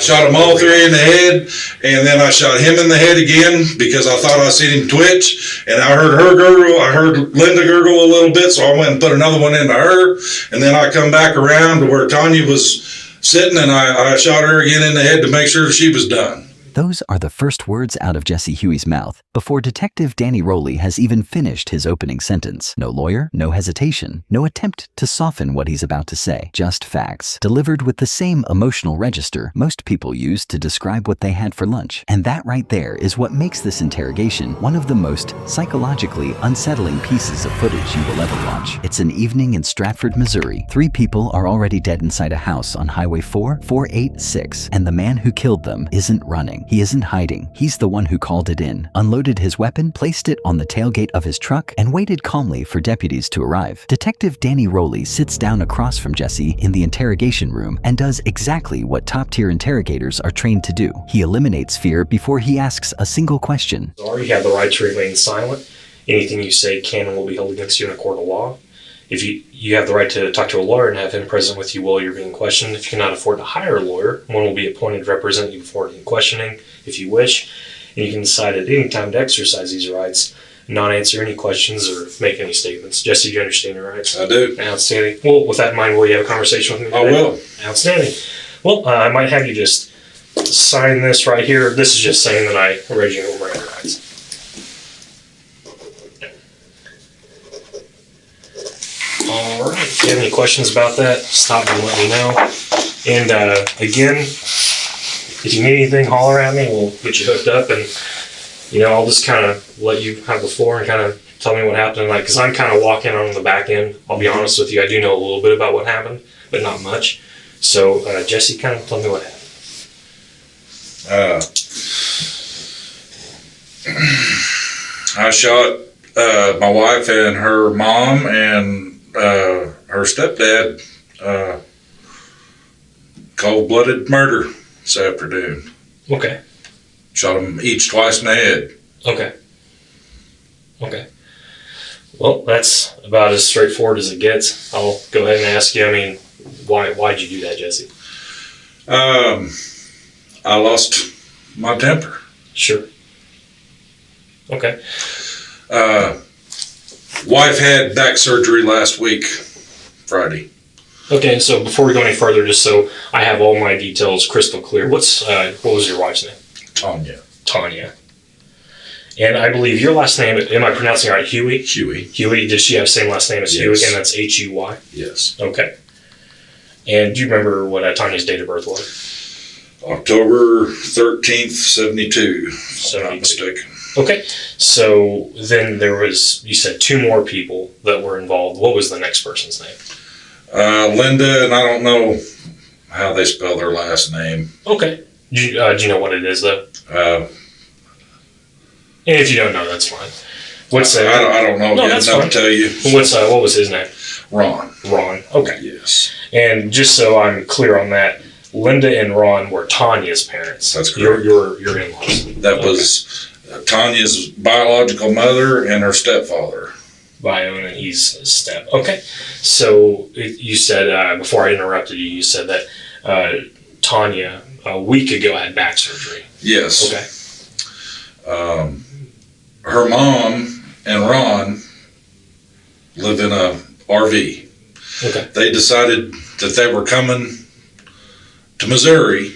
Shot them all three in the head, and then I shot him in the head again because I thought I seen him twitch, and I heard her gurgle. I heard Linda gurgle a little bit, so I went and put another one into her, and then I come back around to where Tanya was sitting, and I shot her again in the head to make sure she was done. Those are the first words out of Jesse Huy's mouth before Detective Danny Roley has even finished his opening sentence. No lawyer, no hesitation, no attempt to soften what he's about to say. Just facts, delivered with the same emotional register most people use to describe what they had for lunch. And that right there is what makes this interrogation one of the most psychologically unsettling pieces of footage you will ever watch. It's an evening in Stratford, Missouri. 3 people are already dead inside a house on Highway 486, and the man who killed them isn't running. He isn't hiding. He's the one who called it in, unloaded his weapon, placed it on the tailgate of his truck, and waited calmly for deputies to arrive. Detective Danny Roley sits down across from Jesse in the interrogation room and does exactly what top-tier interrogators are trained to do. He eliminates fear before he asks a single question. You have the right to remain silent. Anything you say can and will be held against you in a court of law. If you have the right to talk to a lawyer and have him present with you while you're being questioned. If you cannot afford to hire a lawyer, one will be appointed to represent you before any questioning, if you wish. And you can decide at any time to exercise these rights, not answer any questions or make any statements. Jesse, do you understand your rights? I do. Outstanding. Well, with that in mind, will you have a conversation with me today? I will. Outstanding. Well, I might have you just sign this right here. This is just saying that I read you over my rights. All right. If you have any questions about that, stop me and let me know. And again, if you need anything, holler at me. We'll get you hooked up, and I'll just kind of let you have the floor and kind of tell me what happened. Because I'm kind of walking on the back end. I'll be honest with you. I do know a little bit about what happened, but not much. So Jesse, kind of tell me what happened. I shot my wife and her mom and her stepdad, cold-blooded murder this afternoon. Okay. Shot them each twice in the head. Okay. Well, that's about as straightforward as it gets. I'll go ahead and ask you, why'd you do that, Jesse? I lost my temper. Sure. Okay. Wife had back surgery last week, Friday. Okay, and so before we go any further, just so I have all my details crystal clear, what was your wife's name? Tanya. And I believe your last name, am I pronouncing it right, Huy? Huy. Does she have the same last name as you? And that's Huy? Yes. Okay. And do you remember what Tanya's date of birth was? October 13th, 72, if I'm not mistaken. Okay. So then there was, you said 2 more people that were involved. What was the next person's name? Linda, and I don't know how they spell their last name. Okay. Do you know what it is, though? And if you don't know, that's fine. I don't know. No, that's fine. To tell you. What was his name? Ron. Okay. Yes. And just so I'm clear on that, Linda and Ron were Tanya's parents. That's correct. Your in-laws. That was Tanya's biological mother and her stepfather. Bio, and he's a step. Okay. So you said, before I interrupted you, you said that Tanya, a week ago, had back surgery. Yes. Okay. Her mom and Ron live in a RV. Okay. They decided that they were coming to Missouri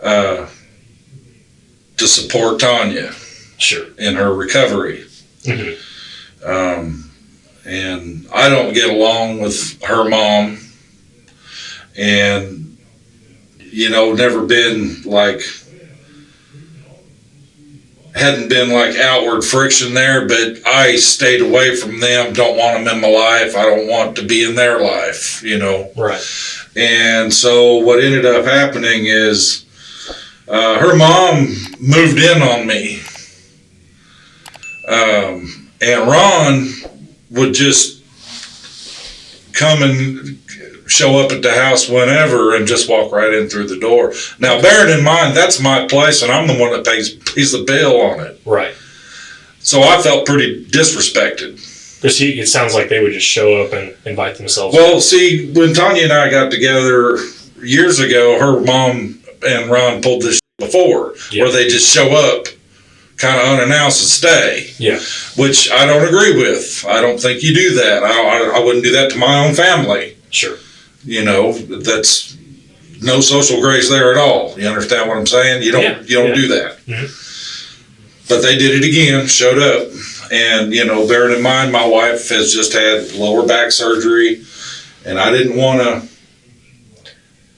to support Tanya. Sure. In her recovery. Mm-hmm. And I don't get along with her mom, and never been hadn't been outward friction there, but I stayed away from them. Don't want them in my life. I don't want to be in their life, Right. And so what ended up happening is her mom moved in on me. And Ron would just come and show up at the house whenever and just walk right in through the door. Now, bearing in mind, that's my place, and I'm the one that pays the bill on it. Right. So I felt pretty disrespected. Because it sounds like they would just show up and invite themselves. Well, see, when Tanya and I got together years ago, her mom and Ron pulled this before, where they just show up kind of unannounced and stay. Yeah. Which I don't agree with. I don't think you do that. I wouldn't do that to my own family. Sure. You know, that's no social grace there at all. You understand what I'm saying? You don't do that. Mm-hmm. But they did it again, showed up. And, you know, bearing in mind, my wife has just had lower back surgery, and I didn't want to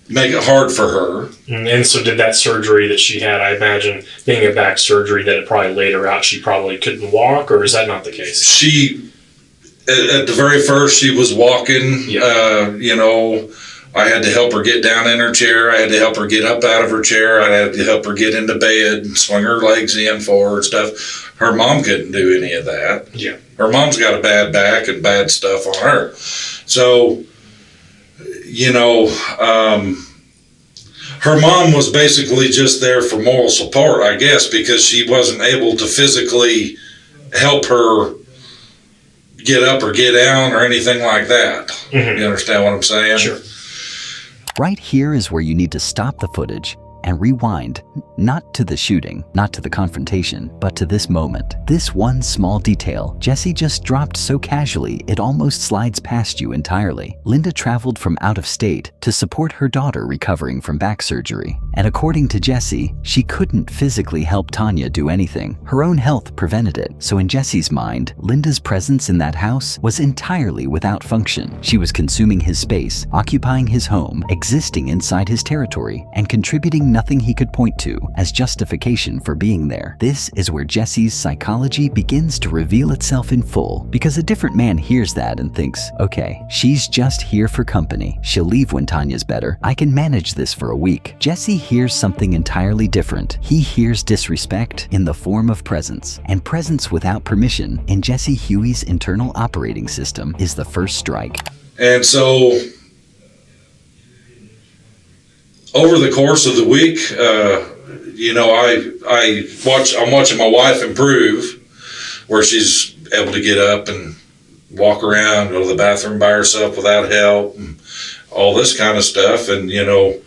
make it hard for her. And so did that surgery that she had, I imagine, being a back surgery, that it probably laid her out, she probably couldn't walk, or is that not the case? She, at the very first, she was walking. Yeah. You know, I had to help her get down in her chair. I had to help her get up out of her chair. I had to help her get into bed and swing her legs in for her and stuff. Her mom couldn't do any of that. Yeah. Her mom's got a bad back and bad stuff on her. So, you know, her mom was basically just there for moral support, I guess, because she wasn't able to physically help her get up or get down or anything like that. Mm-hmm. You understand what I'm saying? Sure. Right here is where you need to stop the footage and rewind, not to the shooting, not to the confrontation, but to this moment. This one small detail Jesse just dropped so casually it almost slides past you entirely. Linda traveled from out of state to support her daughter recovering from back surgery. And according to Jesse, she couldn't physically help Tanya do anything. Her own health prevented it. So in Jesse's mind, Linda's presence in that house was entirely without function. She was consuming his space, occupying his home, existing inside his territory, and contributing nothing he could point to as justification for being there. This is where Jesse's psychology begins to reveal itself in full, because a different man hears that and thinks, okay, she's just here for company. She'll leave when Tanya's better. I can manage this for a week. Jesse hears something entirely different. He hears disrespect in the form of presence, and presence without permission in Jesse Huy's internal operating system is the first strike. And so, over the course of the week, you know, I'm watching my wife improve, where she's able to get up and walk around, go to the bathroom by herself without help, and all this kind of stuff. And, you know,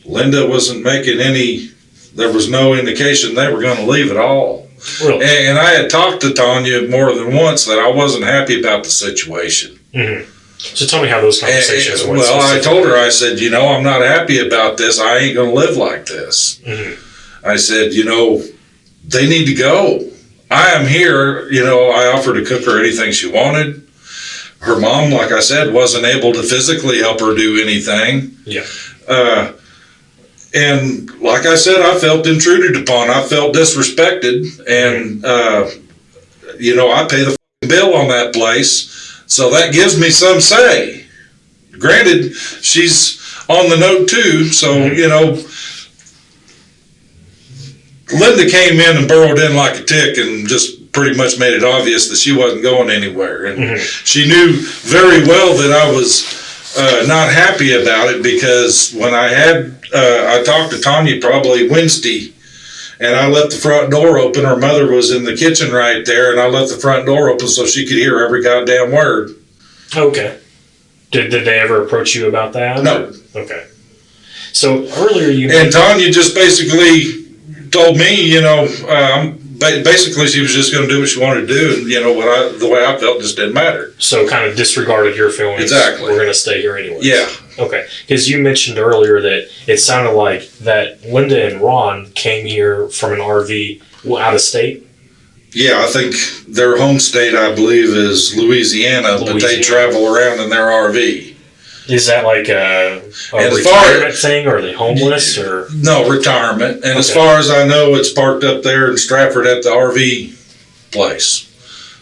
Linda wasn't making there was no indication they were going to leave at all. Really? And I had talked to Tanya more than once that I wasn't happy about the situation. Mm-hmm. So tell me how those conversations went. Well, I told her, I said, you know, I'm not happy about this. I ain't going to live like this. Mm-hmm. I said, you know, they need to go. I am here. You know, I offered to cook her anything she wanted. Her mom, like I said, wasn't able to physically help her do anything. Yeah. And like I said, I felt intruded upon. I felt disrespected. And, you know, I pay the bill on that place. So that gives me some say. Granted, she's on the note too. So, you know, Linda came in and burrowed in like a tick and just pretty much made it obvious that she wasn't going anywhere. And she knew very well that I was not happy about it, because when I talked to Tanya probably Wednesday, and I left the front door open. Her mother was in the kitchen right there, and I left the front door open so she could hear every goddamn word. Okay. Did they ever approach you about that? No. Okay. So earlier you... And Tanya just basically told me, you know, basically she was just going to do what she wanted to do, and, you know, the way I felt just didn't matter. So kind of disregarded your feelings. Exactly. We're going to stay here anyway. Yeah. Okay. Because you mentioned earlier that it sounded like that Linda and Ron came here from an RV out of state. Yeah, I think their home state, I believe, is Louisiana, but they travel around in their RV. Is that like a retirement thing, or are they homeless? Or no, retirement. And as far as I know, it's parked up there in Stratford at the RV place.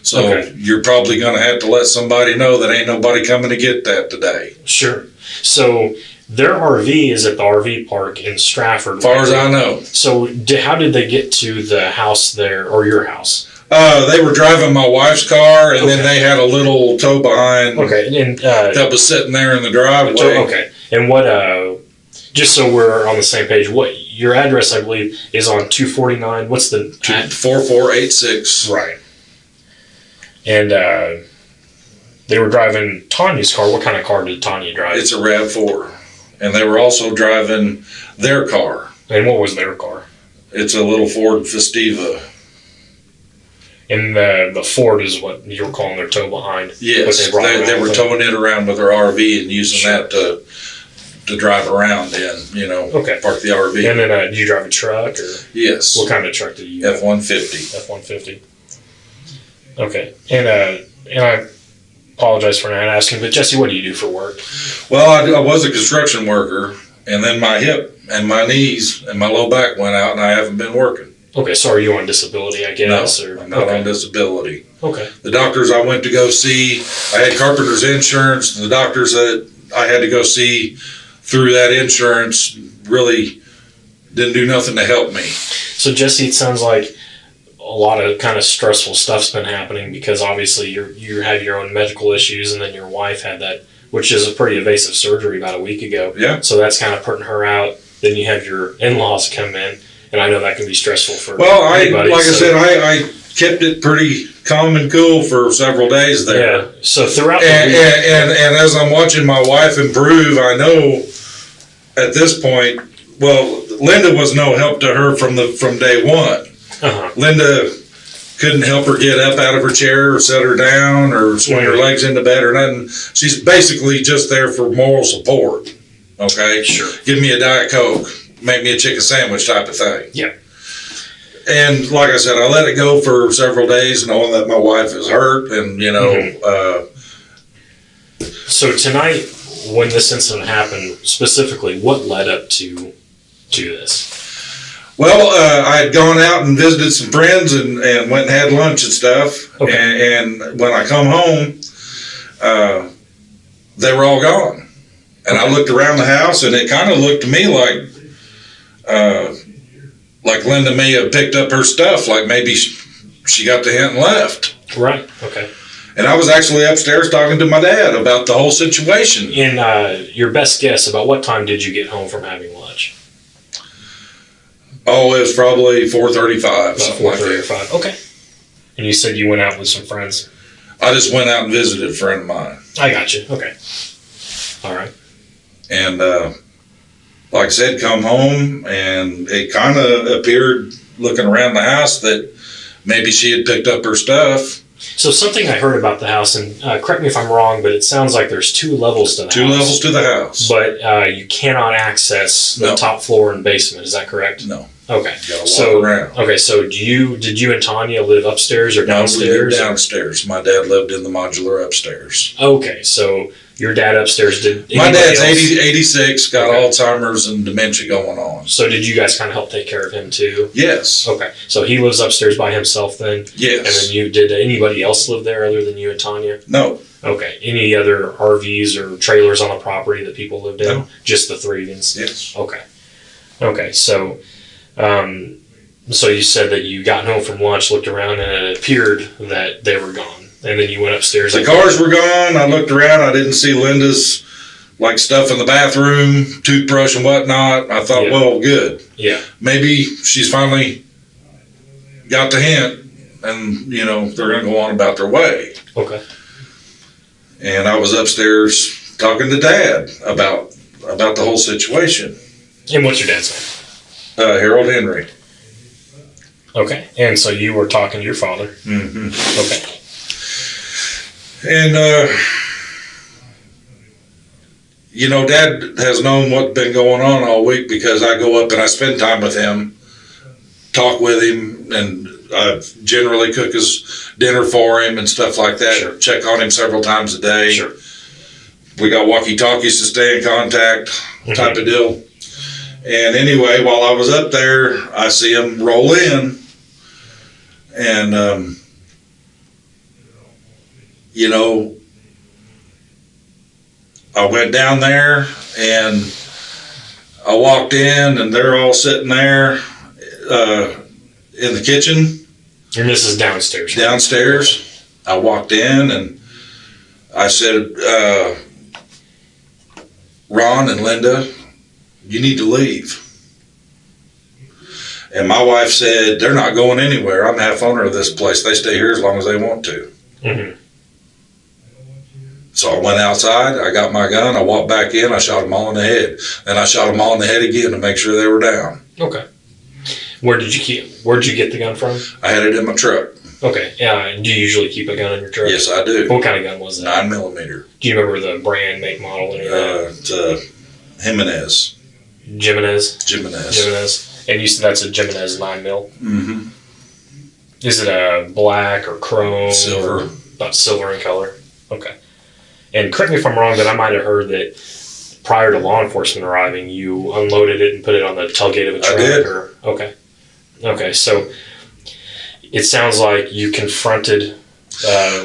So you're probably going to have to let somebody know that ain't nobody coming to get that today. Sure. So their RV is at the RV park in Stratford. As far as I know. So how did they get to the house there, or your house? They were driving my wife's car, and then they had a little tow behind that was sitting there in the driveway. Okay. And what, just so we're on the same page, what your address, I believe, is on 249. What's the... 4486. Right. And they were driving Tanya's car. What kind of car did Tanya drive? It's a RAV4. and they were also driving their car. And what was their car? It's a little Ford Festiva. And the Ford is what you're calling their tow behind. Yes, they were towing it around with their RV and using that to drive around in, park the RV. And then do you drive a truck? Or yes. What kind of truck do you use? F-150. F-150. Okay. And I apologize for not asking, but Jesse, what do you do for work? Well, I was a construction worker, and then my hip and my knees and my low back went out, and I haven't been working. Okay, so are you on disability, I guess? No, I'm not on disability. Okay. The doctors I went to go see, I had carpenter's insurance. The doctors that I had to go see through that insurance really didn't do nothing to help me. So, Jesse, it sounds like a lot of kind of stressful stuff's been happening because obviously you had your own medical issues, and then your wife had that, which is a pretty invasive surgery about a week ago. Yeah. So that's kind of putting her out. Then you have your in-laws come in, and I know that can be stressful for anybody. I said, I kept it pretty calm and cool for several days there. Yeah. So throughout the and, week, and as I'm watching my wife improve, I know at this point, well, Linda was no help to her from day one. Uh-huh. Linda couldn't help her get up out of her chair or set her down or swing her legs into bed or nothing. She's basically just there for moral support. Okay? Sure. Give me a Diet Coke, make me a chicken sandwich type of thing. Yeah. And like I said, I let it go for several days knowing that my wife is hurt and, So tonight, when this incident happened, specifically, what led up to this? Well, I had gone out and visited some friends and went and had lunch and stuff. Okay. And when I come home, they were all gone. And I looked around the house, and it kind of looked to me like Linda may have picked up her stuff, like maybe she got the hint and left. Right. Okay. And I was actually upstairs talking to my dad about the whole situation. And your best guess, about what time did you get home from having lunch? Oh, it was probably 4:35. About 4:30 or 5. Okay. And you said you went out with some friends? I just went out and visited a friend of mine. I got you. Okay. All right. And like I said, come home, and it kind of appeared, looking around the house, that maybe she had picked up her stuff. So something I heard about the house, and correct me if I'm wrong, but it sounds like there's 2 levels to the house. 2 levels to the house. But you cannot access the top floor and basement. Is that correct? No. Okay. You gotta walk around. Okay, so did you and Tanya live upstairs or downstairs? No, we lived downstairs. My dad lived in the modular upstairs. Okay, so your dad upstairs did. My dad's 86, got Alzheimer's and dementia going on. So did you guys kind of help take care of him too? Yes. Okay, so he lives upstairs by himself then? Yes. And then did anybody else live there other than you and Tanya? No. Okay, any other RVs or trailers on the property that people lived in? No. Just the 3 of you? Yes. Okay, so you said that you got home from lunch, looked around, and it appeared that they were gone. And then you went upstairs. The cars were gone. I looked around. I didn't see Linda's stuff in the bathroom, toothbrush and whatnot. I thought, well, good. Yeah. Maybe she's finally got the hint, and they're going to go on about their way. Okay. And I was upstairs talking to Dad about the whole situation. And what's your dad's name? Harold Henry. Okay. And so you were talking to your father. Mm-hmm. Okay. And, Dad has known what's been going on all week because I go up and I spend time with him, talk with him, and I generally cook his dinner for him and stuff like that. Sure. Check on him several times a day. Sure. We got walkie-talkies to stay in contact, type of deal. And anyway, while I was up there, I see him roll in, and I went down there and I walked in, and they're all sitting there in the kitchen. And this is downstairs. Right? Downstairs. I walked in and I said, Ron and Linda, you need to leave. And my wife said, they're not going anywhere. I'm half owner of this place. They stay here as long as they want to. Mm-hmm. So I went outside, I got my gun, I walked back in, I shot them all in the head. Then I shot them all in the head again to make sure they were down. Okay. Where'd you get the gun from? I had it in my truck. Okay. Yeah. Do you usually keep a gun in your truck? Yes, I do. What kind of gun was that? 9mm. Do you remember the brand, make, model, any of that? It's Jimenez. Jimenez. And you said that's a Jimenez 9mm? Mm-hmm. Is it a black or chrome? Silver. Or about silver in color? Okay. And correct me if I'm wrong, but I might have heard that prior to law enforcement arriving, you unloaded it and put it on the tailgate of a truck? I did. Okay, so it sounds like you confronted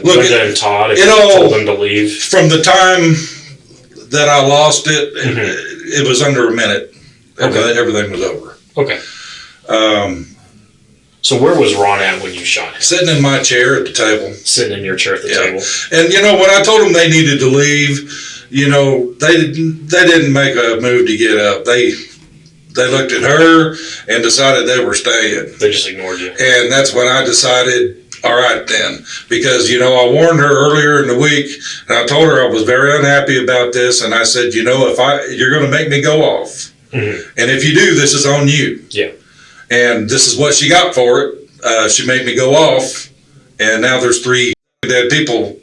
Linda and Todd and told them to leave. From the time that I lost it, it was under a minute. Everything was over. Okay. So where was Ron at when you shot him? Sitting in my chair at the table. Sitting in your chair at the table. And when I told them they needed to leave, they didn't make a move to get up. They looked at her and decided they were staying. They just ignored you. And that's when I decided, all right then, because I warned her earlier in the week, and I told her I was very unhappy about this, and I said, if you're going to make me go off, and if you do, this is on you. Yeah. And this is what she got for it. She made me go off, and now there's 3 dead people.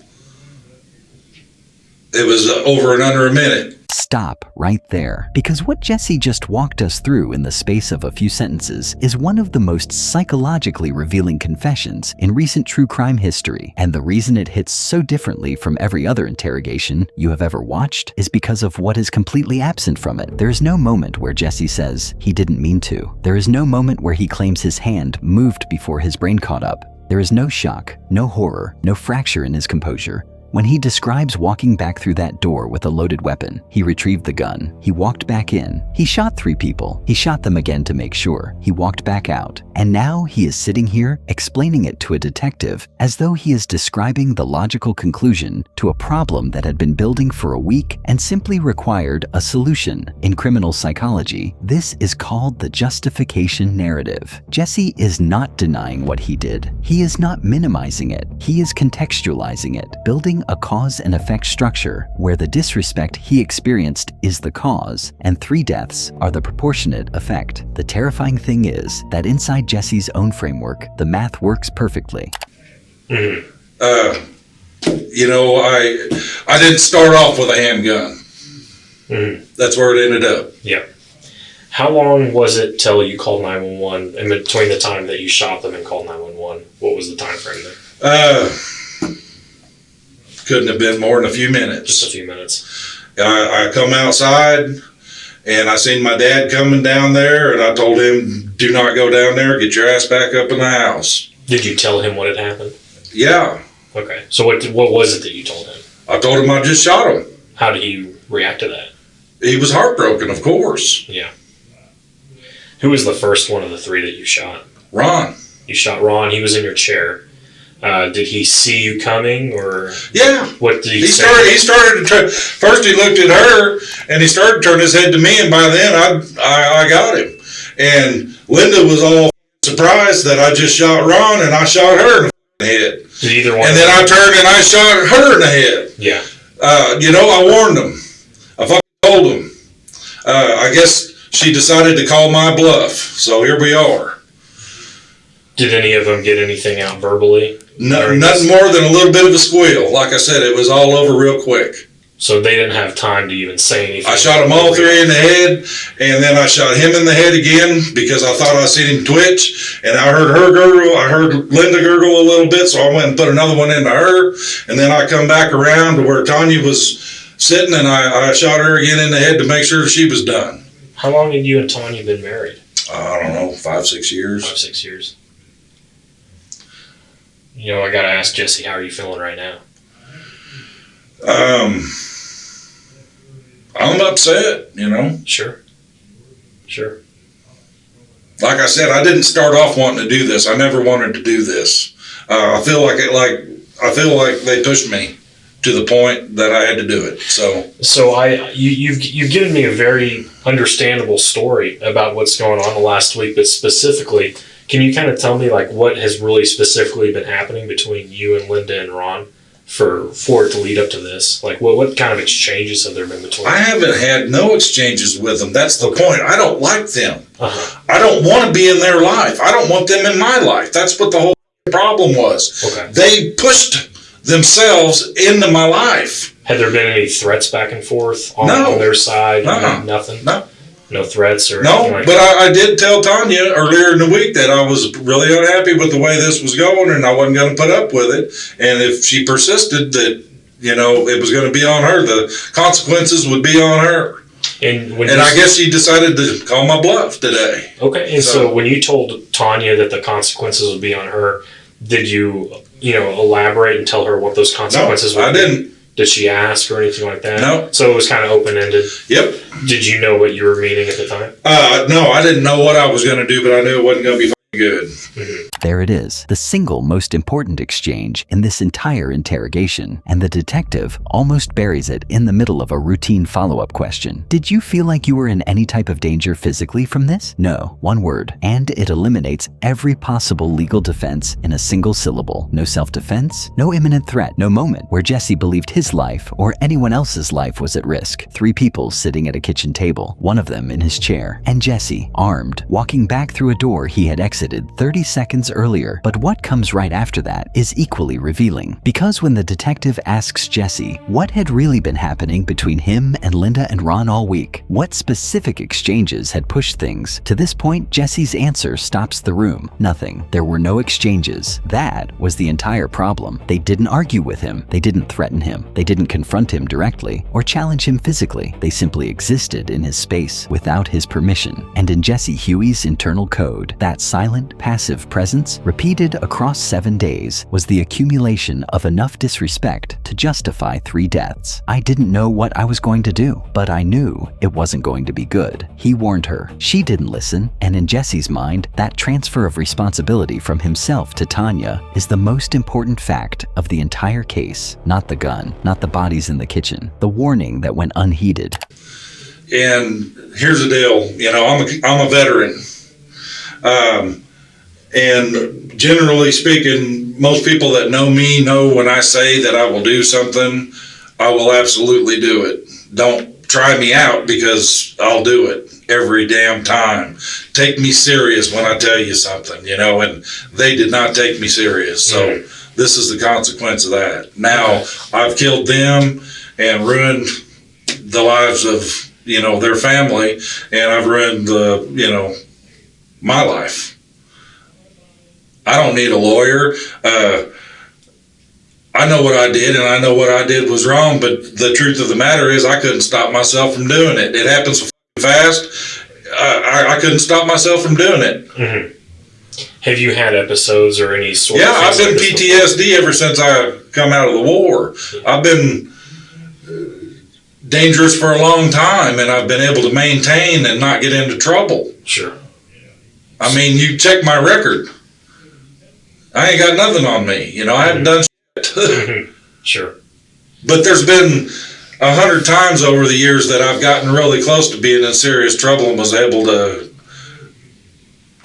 It was over and under a minute. Stop right there, because what Jesse just walked us through in the space of a few sentences is one of the most psychologically revealing confessions in recent true crime history. And the reason it hits so differently from every other interrogation you have ever watched is because of what is completely absent from it. There is no moment where Jesse says he didn't mean to. There is no moment where he claims his hand moved before his brain caught up. There is no shock, no horror, no fracture in his composure. When he describes walking back through that door with a loaded weapon, he retrieved the gun, he walked back in, he shot 3 people, he shot them again to make sure, he walked back out, and now he is sitting here explaining it to a detective as though he is describing the logical conclusion to a problem that had been building for a week and simply required a solution. In criminal psychology, this is called the justification narrative. Jesse is not denying what he did. He is not minimizing it. He is contextualizing it, building a cause and effect structure where the disrespect he experienced is the cause and 3 deaths are the proportionate effect. The terrifying thing is that inside Jesse's own framework, the math works perfectly. I didn't start off with a handgun. That's where it ended up. Yeah. How long was it till you called 911 in between the time that you shot them and called 911? What was the time frame there? Couldn't have been more than a few minutes. Just a few minutes. I come outside and I seen my dad coming down there, and I told him, do not go down there, get your ass back up in the house. Did you tell him what had happened? Yeah. Okay. So what was it that you told him? I told him I just shot him. How did he react to that? He was heartbroken, of course. Yeah. Who was the first one of the 3 that you shot? Ron. You shot Ron. He was in your chair. Did he see you coming, or? Yeah. What did he say? He started to try. First he looked at her, and he started to turn his head to me, and by then I got him. And Linda was all surprised that I just shot Ron, and I shot her in the head. Did either one? And then I turned and I shot her in the head. Yeah. I warned him. I fucking told him. I guess she decided to call my bluff, so here we are. Did any of them get anything out verbally? Nothing more than a little bit of a squeal. Like I said, it was all over real quick. So they didn't have time to even say anything? I shot them all 3 in the head, and then I shot him in the head again because I thought I seen him twitch, and I heard her gurgle. I heard Linda gurgle a little bit, so I went and put another one into her, and then I come back around to where Tanya was sitting, and I shot her again in the head to make sure she was done. How long had you and Tanya been married? I don't know, 5-6 years. 5-6 years. I gotta ask Jesse, how are you feeling right now? I'm upset, Sure. Like I said, I didn't start off wanting to do this. I never wanted to do this. I feel like they pushed me to the point that I had to do it. So you've given me a very understandable story about what's going on the last week, but specifically, can you kind of tell me what has really specifically been happening between you and Linda and Ron for it to lead up to this? Like, what kind of exchanges have there been between I them? haven't had no exchanges with them. That's the point. I don't like them. Uh-huh. I don't want to be in their life. I don't want them in my life. That's what the whole problem was. Okay. They pushed themselves into my life. Had there been any threats back and forth on their side? Uh-uh. Nothing? No threats or No, anything like but that? I did tell Tanya earlier in the week that I was really unhappy with the way this was going and I wasn't going to put up with it. And if she persisted that, it was going to be on her, the consequences would be on her. And I guess she decided to call my bluff today. Okay, and so when you told Tanya that the consequences would be on her, did you, elaborate and tell her what those consequences would be? I didn't. Did she ask or anything like that? No. So it was kind of open-ended? Yep. Did you know what you were meaning at the time? No, I didn't know what I was going to do, but I knew it wasn't going to be good. There it is, the single most important exchange in this entire interrogation, and the detective almost buries it in the middle of a routine follow-up question. Did you feel like you were in any type of danger physically from this? No, one word, and it eliminates every possible legal defense in a single syllable. No self-defense, no imminent threat, no moment where Jesse believed his life or anyone else's life was at risk. 3 people sitting at a kitchen table, one of them in his chair, and Jesse, armed, walking back through a door he had exited 30 seconds earlier. But what comes right after that is equally revealing. Because when the detective asks Jesse what had really been happening between him and Linda and Ron all week, what specific exchanges had pushed things, to this point Jesse's answer stops the room. Nothing. There were no exchanges. That was the entire problem. They didn't argue with him. They didn't threaten him. They didn't confront him directly or challenge him physically. They simply existed in his space without his permission. And in Jesse Huy's internal code, that silent, passive presence, repeated across 7 days, was the accumulation of enough disrespect to justify 3 deaths. I didn't know what I was going to do, but I knew it wasn't going to be good. He warned her. She didn't listen, and in Jesse's mind, that transfer of responsibility from himself to Tanya is the most important fact of the entire case. Not the gun, not the bodies in the kitchen, the warning that went unheeded. And here's the deal, I'm a veteran. And generally speaking, most people that know me know when I say that I will do something, I will absolutely do it. Don't try me out because I'll do it every damn time. Take me serious when I tell you something, and they did not take me serious. So this is the consequence of that. Now I've killed them and ruined the lives of, their family, and I've ruined my life. I don't need a lawyer. I know what I did, and I know what I did was wrong, but the truth of the matter is I couldn't stop myself from doing it. It happened so fast, I couldn't stop myself from doing it. Mm-hmm. Have you had episodes or any sort of... Yeah, I've been PTSD ever since I come out of the war. I've been dangerous for a long time, and I've been able to maintain and not get into trouble. Sure. I mean, you check my record. I ain't got nothing on me. I haven't done shit. Sure. But there's been 100 times over the years that I've gotten really close to being in serious trouble and was able to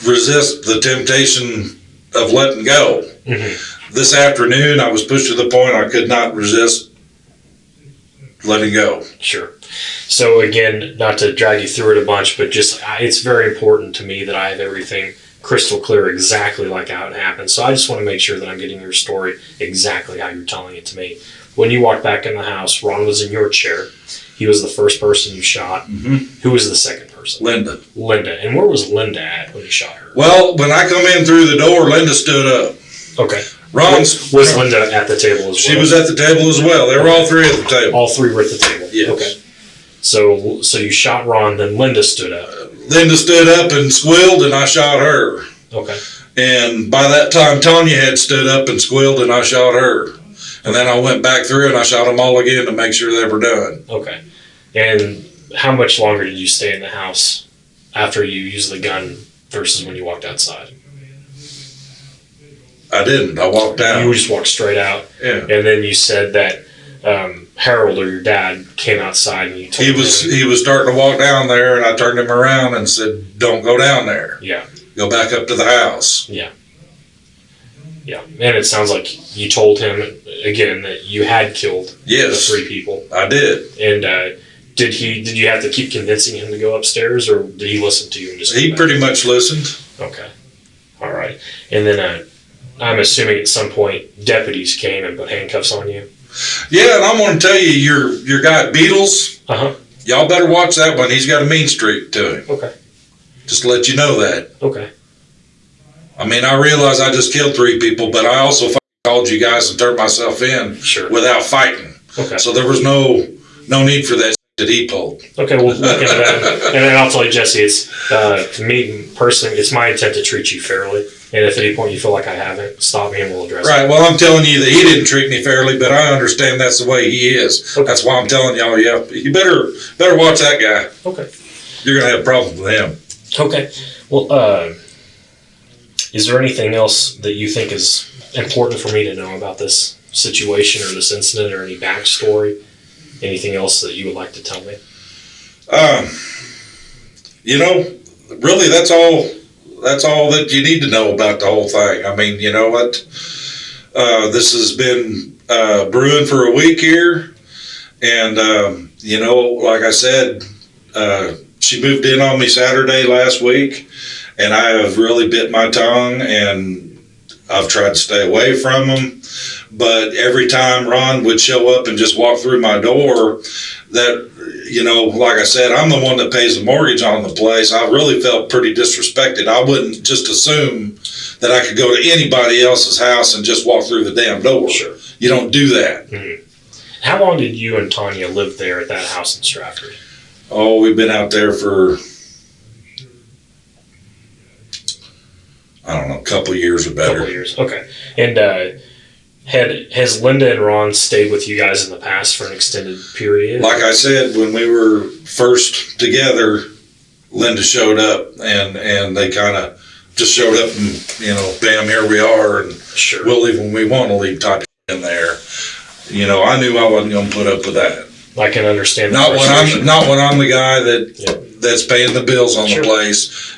resist the temptation of letting go. Mm-hmm. This afternoon, I was pushed to the point I could not resist letting go. Sure. So again, not to drag you through it a bunch, but just it's very important to me that I have everything crystal clear exactly like how it happened. So I just want to make sure that I'm getting your story exactly how you're telling it to me. When you walked back in the house, Ron was in your chair. He was the first person you shot. Mm-hmm. Who was the second person? Linda. And where was Linda at when you shot her? Well, when I come in through the door, Linda stood up. Okay. Was Linda at the table as well? She was at the table as well. They were all 3 at the table. All 3 were at the table? Yes. Okay. So you shot Ron, then Linda stood up. Linda stood up and squealed, and I shot her. Okay. And by that time, Tanya had stood up and squealed, and I shot her. And then I went back through and I shot them all again to make sure they were done. Okay. And how much longer did you stay in the house after you used the gun versus when you walked outside? I didn't. I walked out. You just walked straight out? Yeah. And then you said that Harold or your dad came outside and you told him. He was starting to walk down there, and I turned him around and said, "Don't go down there. Yeah. Go back up to the house." Yeah. Yeah, and it sounds like you told him again that you had killed Yes, the 3 people. I did. And did you have to keep convincing him to go upstairs, or did he listen to you and just? He pretty much listened. Okay, all right. And then I'm assuming at some point deputies came and put handcuffs on you. Yeah, and I'm going to tell you, your guy Beatles. Y'all better watch that one. He's got a mean streak to him. Okay. Just to let you know that. Okay. I mean, I realize I just killed 3 people, but I also called you guys and turned myself in without fighting. Okay. So there was no need for that that he pulled. Okay, we'll look into that. And then I'll tell you, Jesse, it's to me personally, it's my intent to treat you fairly. And if at any point you feel like I haven't, stop me and we'll address it. Right. Well, I'm telling you that he didn't treat me fairly, but I understand that's the way he is. Okay. That's why I'm telling y'all, you better watch that guy. Okay. You're going to have problems with him. Okay. Well, is there anything else that you think is important for me to know about this situation or this incident, or any backstory? Anything else that you would like to tell me? Really, that's all that you need to know about the whole thing. I mean, you know what? This has been brewing for a week here. And, like I said, she moved in on me Saturday last week. And I have really bit my tongue, and I've tried to stay away from them. But every time Ron would show up and just walk through my door, that, like I said, I'm the one that pays the mortgage on the place. I really felt pretty disrespected. I wouldn't just assume that I could go to anybody else's house and just walk through the damn door. Sure. You don't do that. Mm-hmm. How long did you and Tanya live there at that house in Stratford? Oh, we've been out there for, I don't know, a couple of years or better. A couple of years, okay. And has Linda and Ron stayed with you guys in the past for an extended period? Like I said, when we were first together, Linda showed up, and they kind of just showed up, and bam, here we are, and we'll leave when we want to leave type in there. I knew I wasn't going to put up with that. I can understand. Not when I'm the guy that's paying the bills on the place.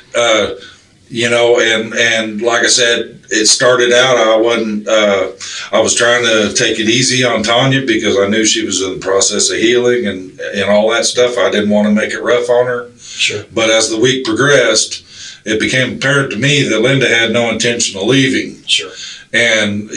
And like I said, it started out, I was trying to take it easy on Tanya because I knew she was in the process of healing and all that stuff. I didn't want to make it rough on her. Sure. But as the week progressed, it became apparent to me that Linda had no intention of leaving. Sure. And,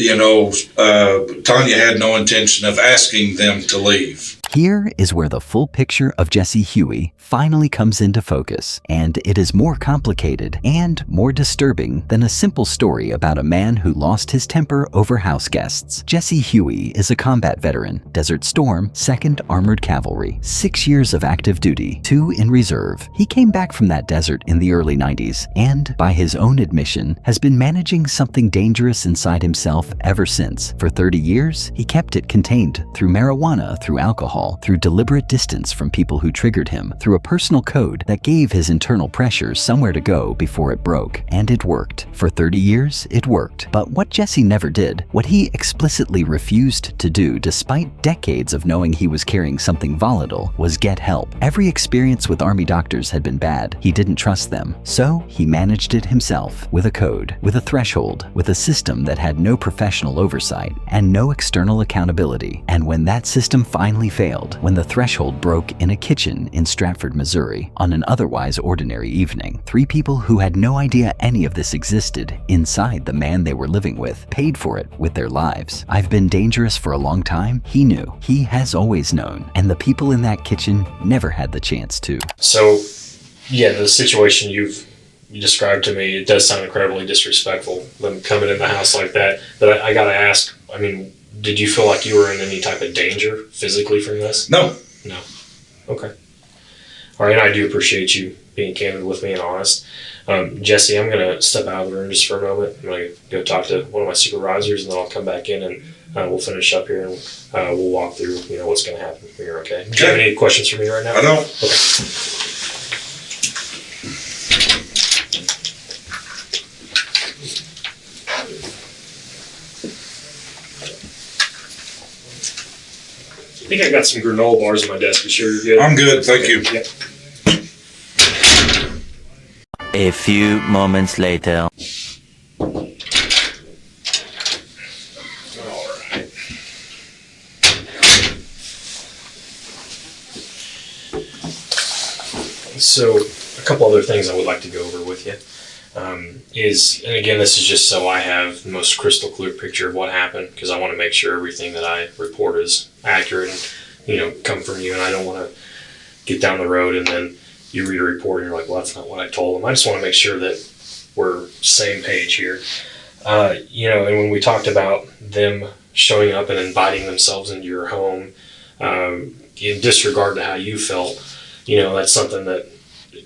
Tanya had no intention of asking them to leave. Here is where the full picture of Jesse Huy finally comes into focus, and it is more complicated and more disturbing than a simple story about a man who lost his temper over house guests. Jesse Huy is a combat veteran, Desert Storm, 2nd Armored Cavalry, 6 years of active duty, 2 in reserve. He came back from that desert in the early 90s, and by his own admission, has been managing something dangerous inside himself ever since. For 30 years, he kept it contained through marijuana, through alcohol, through deliberate distance from people who triggered him, through a personal code that gave his internal pressure somewhere to go before it broke. And it worked. For 30 years, it worked. But what Jesse never did, what he explicitly refused to do despite decades of knowing he was carrying something volatile, was get help. Every experience with army doctors had been bad. He didn't trust them. So he managed it himself, with a code, with a threshold, with a system that had no professional oversight and no external accountability. And when that system finally failed, when the threshold broke in a kitchen in Stratford, Missouri, on an otherwise ordinary evening, 3 people who had no idea any of this existed inside the man they were living with paid for it with their lives. I've been dangerous for a long time. He knew. He has always known. And the people in that kitchen never had the chance to. So, yeah, the situation you described to me, it does sound incredibly disrespectful, them coming in the house like that. But I gotta ask, I mean, did you feel like you were in any type of danger physically from this? No. No. Okay. All right, and I do appreciate you being candid with me and honest. Jesse, I'm going to step out of the room just for a moment. I'm going to go talk to one of my supervisors, and then I'll come back in and we'll finish up here and we'll walk through what's going to happen here, okay? Do you have any questions for me right now? I don't. Okay. I think I got some granola bars on my desk. You sure you're good? I'm good, thank you. Yep. A few moments later. So a couple other things I would like to go over with you and again, this is just so I have the most crystal clear picture of what happened, because I want to make sure everything that I report is accurate and, come from you, and I don't want to get down the road and then you read a report and you're like, well, that's not what I told them. I just want to make sure that we're same page here. And when we talked about them showing up and inviting themselves into your home, in disregard to how you felt, that's something that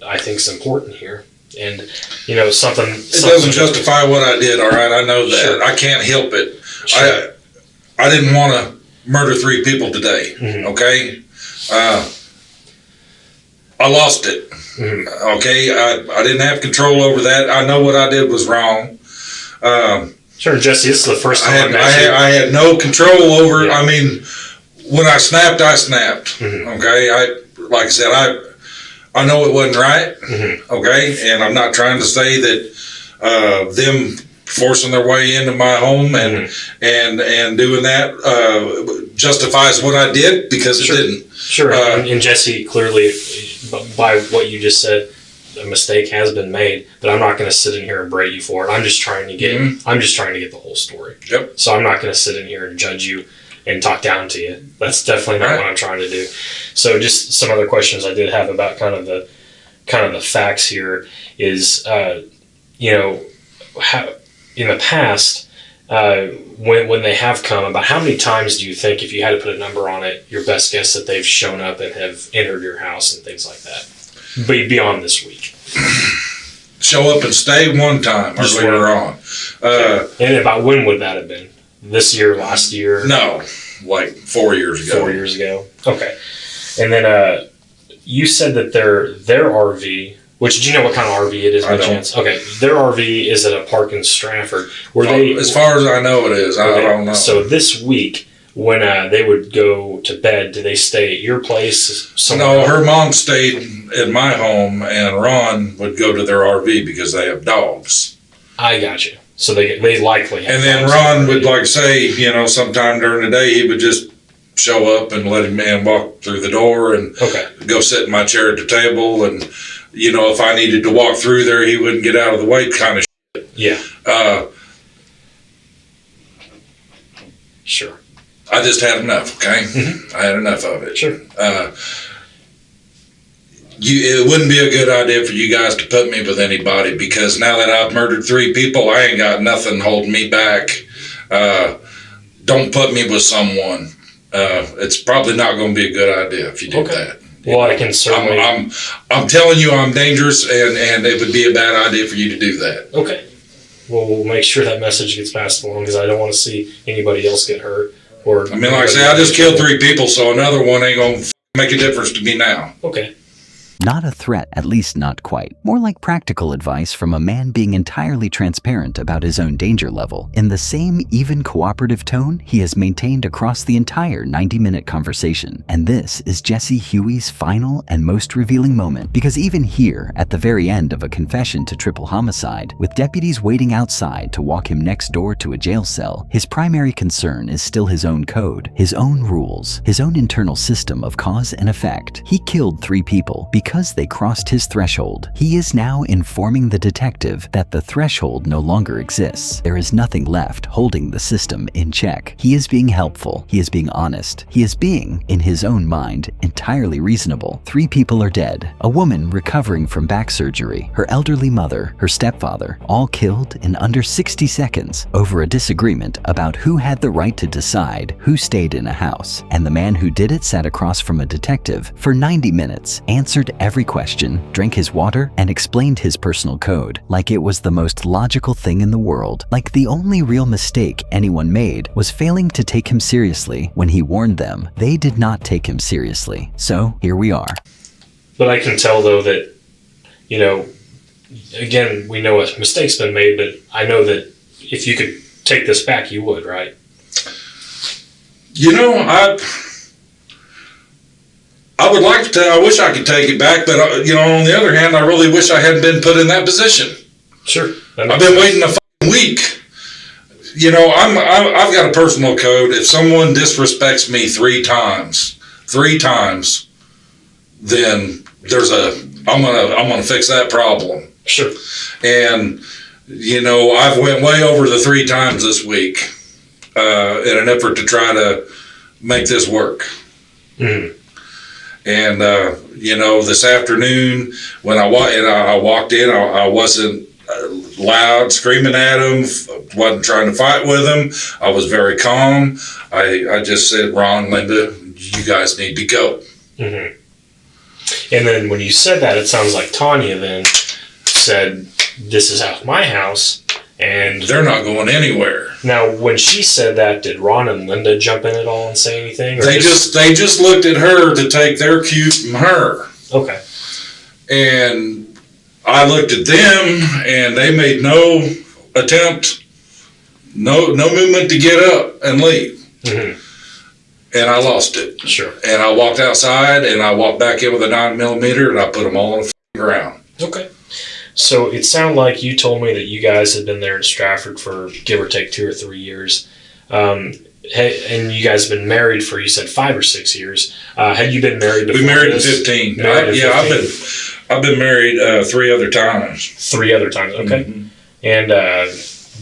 I think is important here. And, something... It doesn't justify what I did, all right? I know that. Sure. I can't help it. Sure. I didn't want to murder 3 people today, okay? I lost it, okay? I didn't have control over that. I know what I did was wrong. Sure, Jesse, this is the first time I had no control over it. I mean, when I snapped, okay? Like I said, I know it wasn't right, okay? And I'm not trying to say that them forcing their way into my home and doing that justifies what I did, because it didn't. Sure, and Jesse, clearly, by what you just said, a mistake has been made, but I'm not going to sit in here and berate you for it. I'm just trying to get the whole story. Yep. So I'm not going to sit in here and judge you and talk down to you. That's definitely not what I'm trying to do. So just some other questions I did have about kind of the facts here is, how in the past, when they have come, about how many times do you think, if you had to put a number on it, your best guess that they've shown up and have entered your house and things like that, beyond this week? Show up and stay one time earlier on. And about when would that have been? This year, last year? No, like 4 years ago. 4 years ago. Okay. And then you said that their RV, which, do you know what kind of RV it is by chance? Okay. Their RV is at a park in Stratford. As far as I know, it is. I don't know. So this week, when they would go to bed, do they stay at your place? No, her mom stayed at my home, and Ron would go to their RV because they have dogs. I got you. So they likely have. And then Ron would say, sometime during the day, he would just show up and let him in, walk through the door and go sit in my chair at the table. And, if I needed to walk through there, he wouldn't get out of the way kind of shit. Yeah. Sure. I just had enough, okay? I had enough of it. Sure. It wouldn't be a good idea for you guys to put me with anybody, because now that I've murdered 3 people, I ain't got nothing holding me back. Don't put me with someone. It's probably not going to be a good idea if you do that. Well, I can certainly... I'm telling you I'm dangerous, and it would be a bad idea for you to do that. Okay. Well, we'll make sure that message gets passed along, because I don't want to see anybody else get hurt. Like I say, I just killed 3 people, so another one ain't going to make a difference to me now. Okay. Not a threat, at least not quite. More like practical advice from a man being entirely transparent about his own danger level, in the same even cooperative tone he has maintained across the entire 90-minute conversation. And this is Jesse Huy's final and most revealing moment, because even here, at the very end of a confession to triple homicide, with deputies waiting outside to walk him next door to a jail cell, his primary concern is still his own code, his own rules, his own internal system of cause and effect. He killed 3 people because they crossed his threshold. He is now informing the detective that the threshold no longer exists. There is nothing left holding the system in check. He is being helpful. He is being honest. He is being, in his own mind, entirely reasonable. 3 people are dead. A woman recovering from back surgery, her elderly mother, her stepfather, all killed in under 60 seconds over a disagreement about who had the right to decide who stayed in a house. And the man who did it sat across from a detective for 90 minutes, answered every question, drank his water, and explained his personal code like it was the most logical thing in the world. Like the only real mistake anyone made was failing to take him seriously when he warned them. They did not take him seriously. So here we are. But I can tell, though, that, again, we know a mistake's been made, but I know that if you could take this back, you would, right? I would like to. I wish I could take it back, but on the other hand, I really wish I hadn't been put in that position. Sure. I've been waiting a fucking week. I've got a personal code. If someone disrespects me 3 times, then there's a I'm gonna fix that problem. Sure. And I've went way over the 3 times this week in an effort to try to make this work. Mm-hmm. And this afternoon when I walked in, I wasn't loud screaming at him, wasn't trying to fight with him. I was very calm. I just said, Ron, Linda, you guys need to go. Mm-hmm. And then when you said that, it sounds like Tanya then said, this is out of my house, and they're not going anywhere. Now, when she said that, did Ron and Linda jump in at all and say anything? Or they just looked at her to take their cue from her. Okay. And I looked at them, and they made no attempt, no movement to get up and leave. Mm-hmm. And I lost it. Sure. And I walked outside, and I walked back in with a 9mm, and I put them all on the ground. Okay. So it sounded like you told me that you guys had been there in Stratford for give or take 2 or 3 years. And you guys have been married for, you said, 5 or 6 years. Had you been married before? We married in 15. I've been married 3 other times. 3 other times, okay. Mm-hmm. And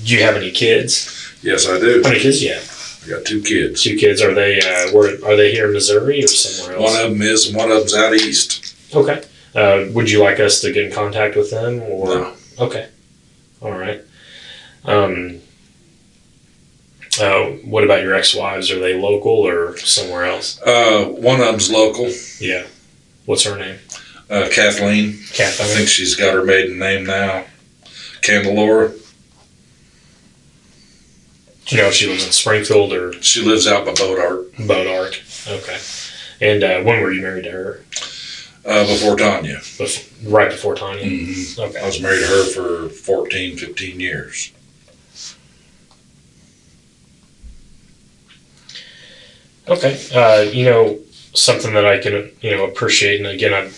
do you have any kids? Yes, I do. How many kids do you have? I got 2 kids. 2 kids. Are they are they here in Missouri or somewhere else? One of them is, and one of them's out east. Okay. Would you like us to get in contact with them? Or? No. Okay. All right. What about your ex-wives? Are they local or somewhere else? One of them's local. Yeah. What's her name? Kathleen. Kathleen. I think she's got her maiden name now. Candelora. Do you know if she lives in Springfield or? She lives out by Boat Ark. Okay. And when were you married to her? Before Tanya. Right before Tanya? Mm-hmm. Okay. I was married to her for 14, 15 years. Okay. Something that I can, appreciate, and again, I'm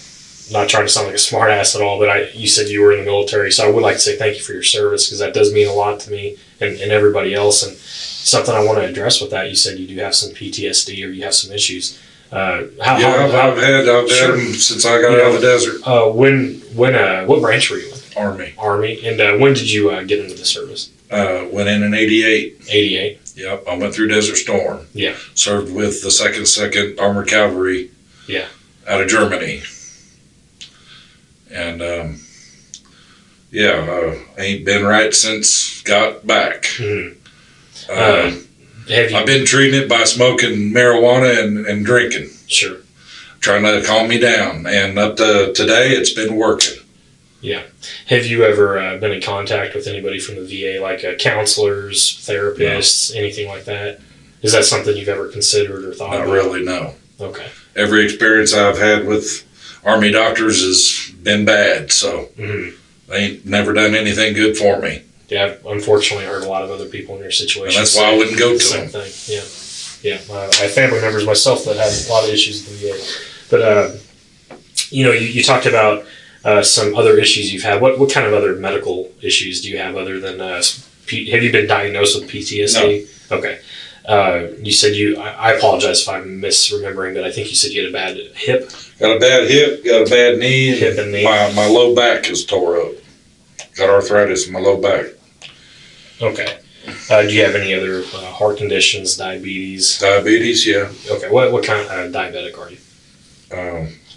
not trying to sound like a smart ass at all, but you said you were in the military, so I would like to say thank you for your service, because that does mean a lot to me and everybody else, and something I want to address with that. You said you do have some PTSD, or you have some issues. I've had them since I got out of the desert. What branch were you in? Army. And when did you get into the service? Went in 88. 88? Yep, I went through Desert Storm. Yeah. Served with the 2nd Armored Cavalry. Yeah. Out of Germany. And, ain't been right since got back. Mm-hmm. I've been treating it by smoking marijuana and drinking. Sure. Trying to calm me down. And up to today, it's been working. Yeah. Have you ever been in contact with anybody from the VA, like counselors, therapists, anything like that? Is that something you've ever considered or thought about? Not really, no. Okay. Every experience I've had with Army doctors has been bad, so they ain't never done anything good for me. Yeah, I've unfortunately heard a lot of other people in your situation. And that's why I wouldn't go to them. Same thing, yeah. I have family members myself that have a lot of issues with the VA. But, you talked about some other issues you've had. What kind of other medical issues do you have other than, have you been diagnosed with PTSD? No. Okay. You said I apologize if I'm misremembering, but I think you said you had a bad hip. Got a bad hip, got a bad knee. Hip and knee. My low back is tore up. Got arthritis in my low back. Okay. Do you have any other heart conditions, diabetes? Diabetes, yeah. Okay. What kind of diabetic are you?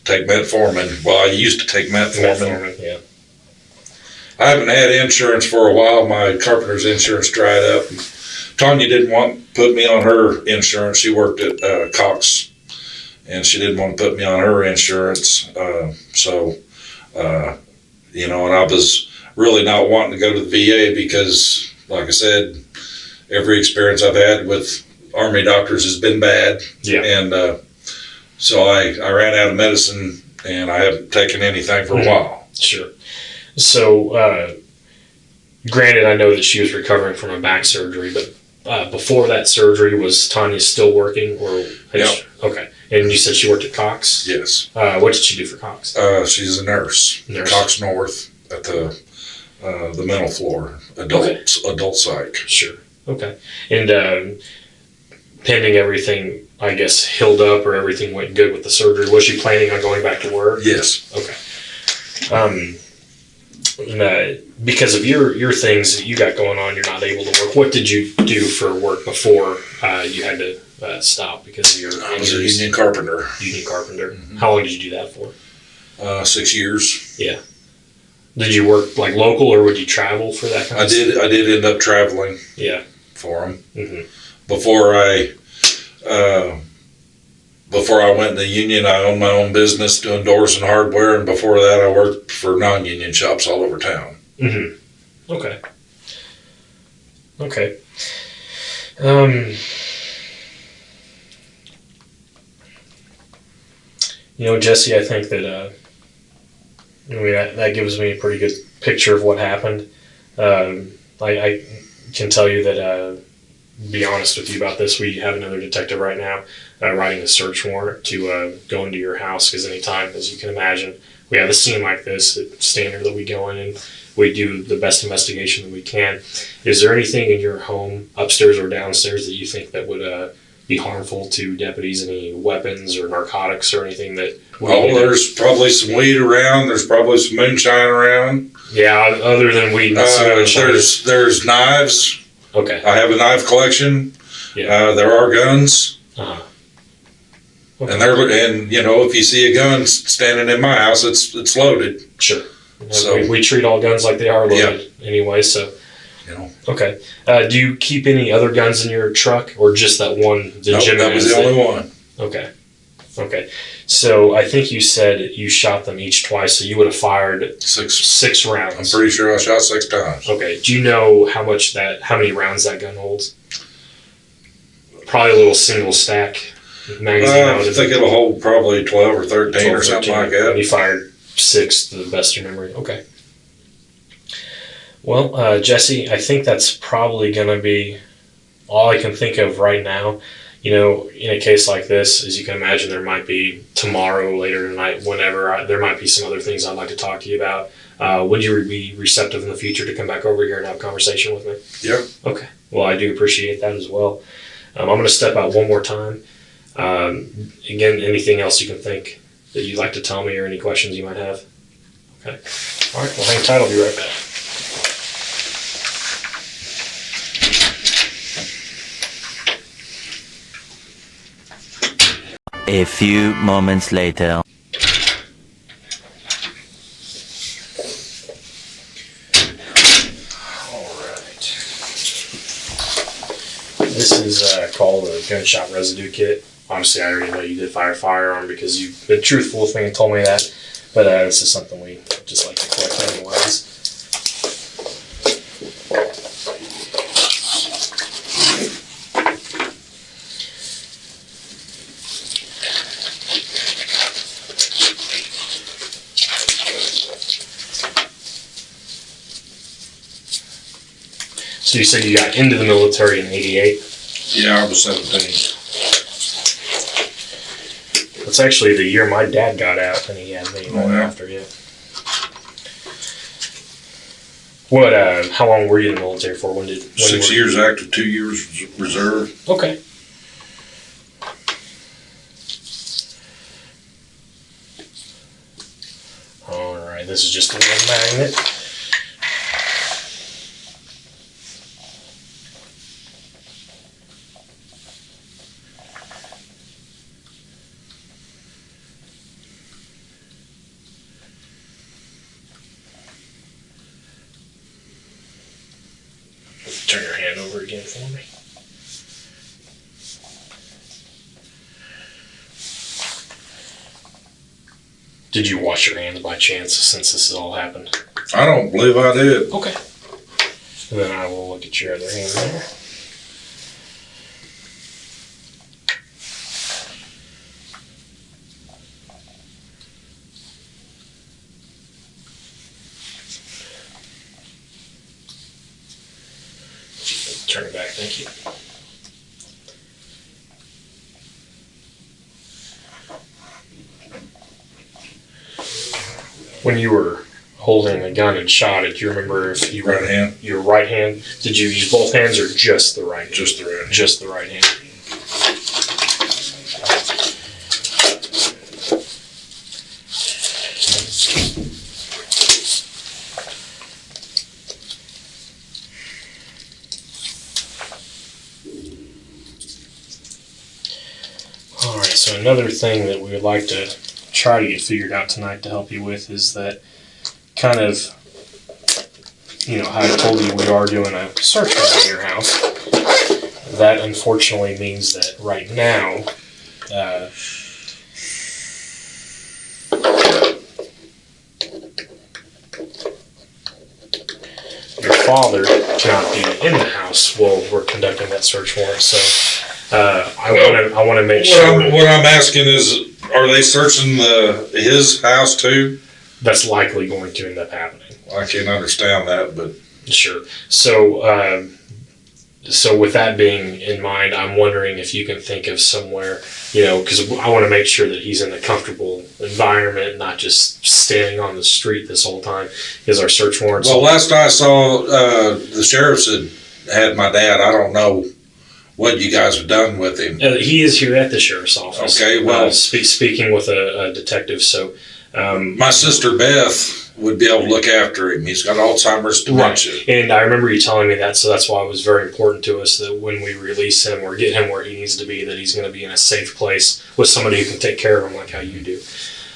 Take metformin. Well, I used to take metformin. Metformin, yeah. I haven't had insurance for a while. My carpenter's insurance dried up. Tanya didn't want to put me on her insurance. She worked at Cox, and she didn't want to put me on her insurance. And I was really not wanting to go to the VA because, like I said, every experience I've had with Army doctors has been bad. Yeah. And so I ran out of medicine, and I haven't taken anything for a while. Sure. So, granted, I know that she was recovering from a back surgery, but before that surgery, was Tanya still working? Yep. Okay. And you said she worked at Cox? Yes. What did she do for Cox? She's a nurse. Cox North at the mental floor, adult psych. Sure. Okay. And pending everything, I guess, healed up or everything went good with the surgery, was she planning on going back to work? Yes. Okay. Because of your things that you got going on, you're not able to work. What did you do for work before you had to stop because of your injuries? I was a union carpenter. Union carpenter. Mm-hmm. How long did you do that for? 6 years. Yeah. Did you work like local, or would you travel for that kind of stuff? I did end up traveling. Yeah. For them. Mm-hmm. Before I went in the union, I owned my own business doing doors and hardware, and before that, I worked for non-union shops all over town. Mm-hmm. Okay. Okay. Jesse, I think that that gives me a pretty good picture of what happened. I can tell you that, be honest with you about this, we have another detective right now writing a search warrant to go into your house, because anytime, as you can imagine, we have a scene like this, it's standard that we go in and we do the best investigation that we can. Is there anything in your home, upstairs or downstairs, that you think that would be harmful to deputies? Any weapons or narcotics or anything that... there's probably some weed around. There's probably some moonshine around. Yeah, other than weed and moonshine. There's knives. Okay. I have a knife collection. Yeah. There are guns. Uh-huh. Okay. And if you see a gun standing in my house, it's loaded. Sure. So we treat all guns like they are loaded anyway. So. Okay. Do you keep any other guns in your truck, or just that one? Nope, that was the only one. Okay. Okay. So I think you said you shot them each twice, so you would have fired six rounds. I'm pretty sure I shot 6 times. Okay. Do you know how many rounds that gun holds? Probably a little single stack magazine. I think it'll hold probably 12 or 13 or something like that. And you fired 6 to the best of your memory. Okay. Well, Jesse, I think that's probably going to be all I can think of right now. In a case like this, as you can imagine, there might be tomorrow, later tonight, whenever, there might be some other things I'd like to talk to you about. Would you be receptive in the future to come back over here and have a conversation with me? Yeah. Okay. Well, I do appreciate that as well. I'm going to step out one more time. Again, anything else you can think that you'd like to tell me, or any questions you might have? Okay. All right. Well, hang tight. I'll be right back. A few moments later. This is called a gunshot residue kit. Obviously, I already know you did fire a firearm because you've been truthful with me and told me that. But this is something we just like to collect anyways. So you said you got into the military in '88? Yeah, I was 17. That's actually the year my dad got out, and he had me after you. What? How long were you in the military for? 6 years active, 2 years reserve. Okay. All right. This is just a little magnet. Turn your hand over again for me. Did you wash your hands by chance since this has all happened? I don't believe I did. Okay. And then I will look at your other hand there. Turn it back, thank you. When you were holding a gun and shot it, do you remember if you Right hand. Your right hand? Did you use both hands or just the right hand? Just the right hand. Just the right hand. So another thing that we would like to try to get figured out tonight to help you with is that kind of, how I told you we are doing a search warrant in your house. That unfortunately means that right now, your father cannot be in the house while we're conducting that search warrant. So I want to make sure. What I'm asking is, are they searching his house too? That's likely going to end up happening. I can't understand that, but Sure. So, so with that being in mind, I'm wondering if you can think of somewhere, because I want to make sure that he's in a comfortable environment, not just standing on the street this whole time. Is our search warrants? well, last I saw, the sheriffs had my dad. I don't know what you guys have done with him. He is here at the sheriff's office. Okay, well, speaking with a detective. So, my sister Beth would be able to look after him. He's got Alzheimer's dementia. Right. And I remember you telling me that, so that's why it was very important to us that when we release him or get him where he needs to be, that he's going to be in a safe place with somebody who can take care of him like how you do.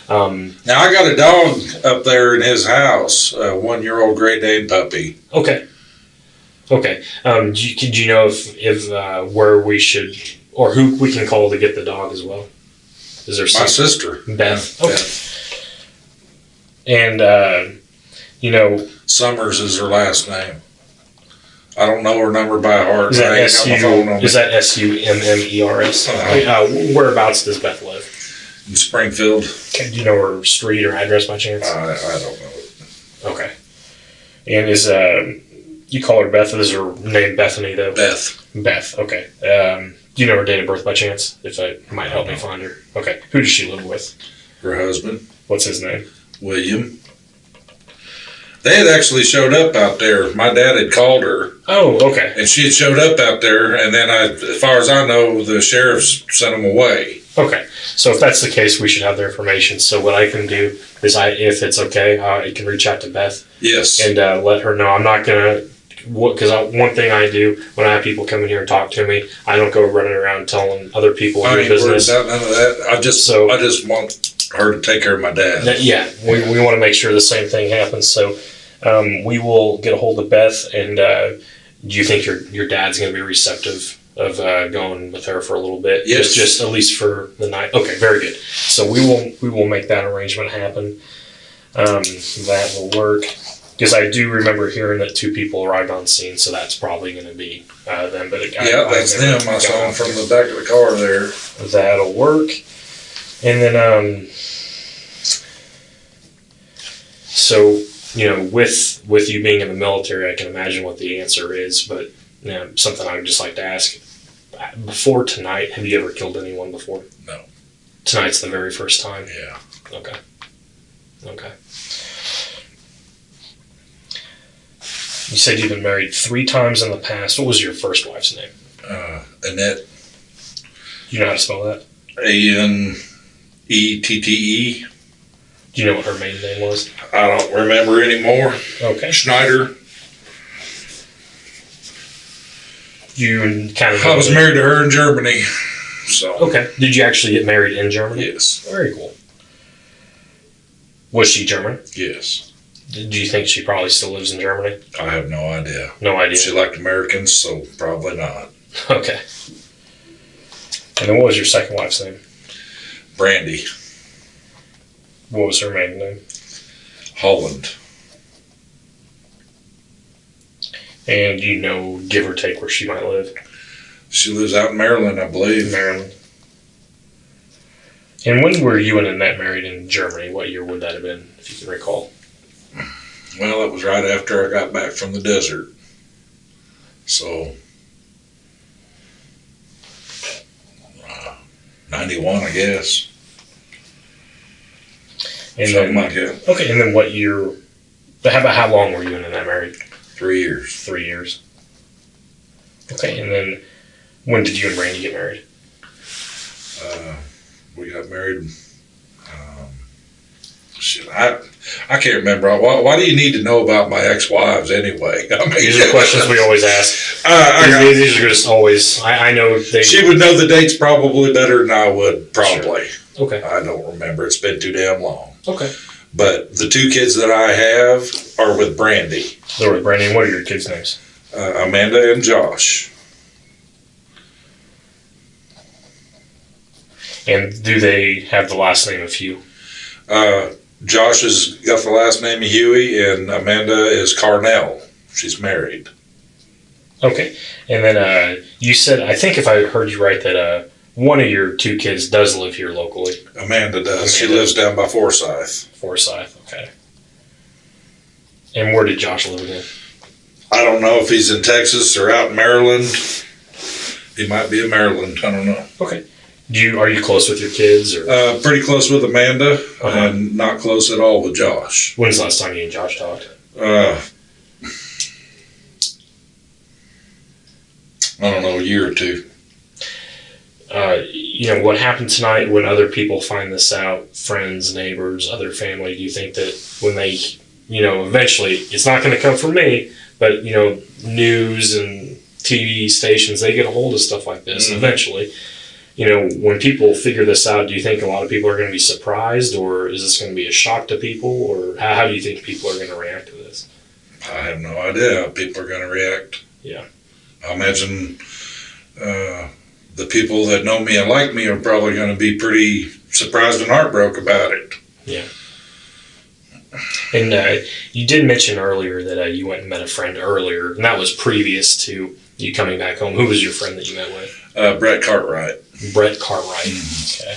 Now, I got a dog up there in his house, a 1-year-old Great Dane puppy. Okay. Do you know if where we should, or who we can call to get the dog as well? Is there My sister. Beth? Okay. Beth. And, Summers is her last name. I don't know her number by heart. is that I ain't got my phone on me. SUMMERS? Whereabouts does Beth live? In Springfield. Okay, do you know her street or address by chance? I don't know. Okay. And is, you call her Beth, is her name Bethany though? Beth. Okay. Do you know her date of birth by chance? If that might help me find her. Okay. Who does she live with? Her husband. What's his name? William. They had actually showed up out there. My dad had called her. Oh, okay. And she had showed up out there, and then as far as I know, the sheriffs sent them away. Okay. So if that's the case, we should have their information. So what I can do is, if it's okay, I can reach out to Beth. Yes. And let her know. I'm not going to, because one thing I do when I have people come in here and talk to me, I don't go running around telling other people I your ain't worried business. about none of that. I just want her to take care of my dad. Yeah, we want to make sure the same thing happens. So we will get a hold of Beth, and do you think your dad's going to be receptive of going with her for a little bit? Yes. Just at least for the night. Okay, very good. So we will make that arrangement happen. That will work. Because I do remember hearing that 2 people arrived on scene, so that's probably going to be them. But That's them. I saw them from the back of the car there. That'll work. And then, so, with you being in the military, I can imagine what the answer is, but something I would just like to ask. Before tonight, have you ever killed anyone before? No. Tonight's the very first time? Yeah. Okay. You said you've been married 3 times in the past. What was your first wife's name? Annette. Do you know how to spell that? Annette. Do you know what her maiden name was? I don't remember anymore. Okay. Schneider. You kind of. I was married to her in Germany. So. Okay. Did you actually get married in Germany? Yes. Very cool. Was she German? Yes. Do you think she probably still lives in Germany? I have no idea. No idea. She liked Americans, so probably not. Okay. And then what was your second wife's name? Brandy. What was her maiden name? Holland. And do you know, give or take, where she might live? She lives out in Maryland, I believe. Maryland. And when were you and Annette married in Germany? What year would that have been, if you can recall? Well, it was right after I got back from the desert. So, 91, I guess. And something then, like that. Okay, and then what year, how long were you and Annette married? 3 years. 3 years. Okay, and then when did you and Randy get married? We got married Shit, I can't remember. Why do you need to know about my ex-wives anyway? I mean, These are questions we always ask. These are just always. I know they. She would know the dates probably better than I would. Probably. Sure. Okay. I don't remember. It's been too damn long. Okay. But the 2 kids that I have are with Brandy. They're with Brandy. What are your kids' names? Amanda and Josh. And do they have the last name of Hugh? Josh has got the last name of Huey, and Amanda is Carnell. She's married. Okay. And then you said, I think if I heard you right, that one of your 2 kids does live here locally. Amanda does. She lives down by Forsyth. Forsyth, okay. And where did Josh live again? I don't know if he's in Texas or out in Maryland. He might be in Maryland. I don't know. Okay. Are you close with your kids? Or? Pretty close with Amanda, and not close at all with Josh. When's the last time you and Josh talked? I don't know, a year or 2. What happened tonight when other people find this out, friends, neighbors, other family, do you think that when they, eventually, it's not going to come from me, but, news and TV stations, they get a hold of stuff like this, and eventually, when people figure this out, do you think a lot of people are going to be surprised, or is this going to be a shock to people, or how do you think people are going to react to this? I have no idea how people are going to react. Yeah. I imagine the people that know me and like me are probably going to be pretty surprised and heartbroken about it. Yeah. And you did mention earlier that you went and met a friend earlier, and that was previous to you coming back home. Who was your friend that you met with? Brett Cartwright. Brett Cartwright. Okay.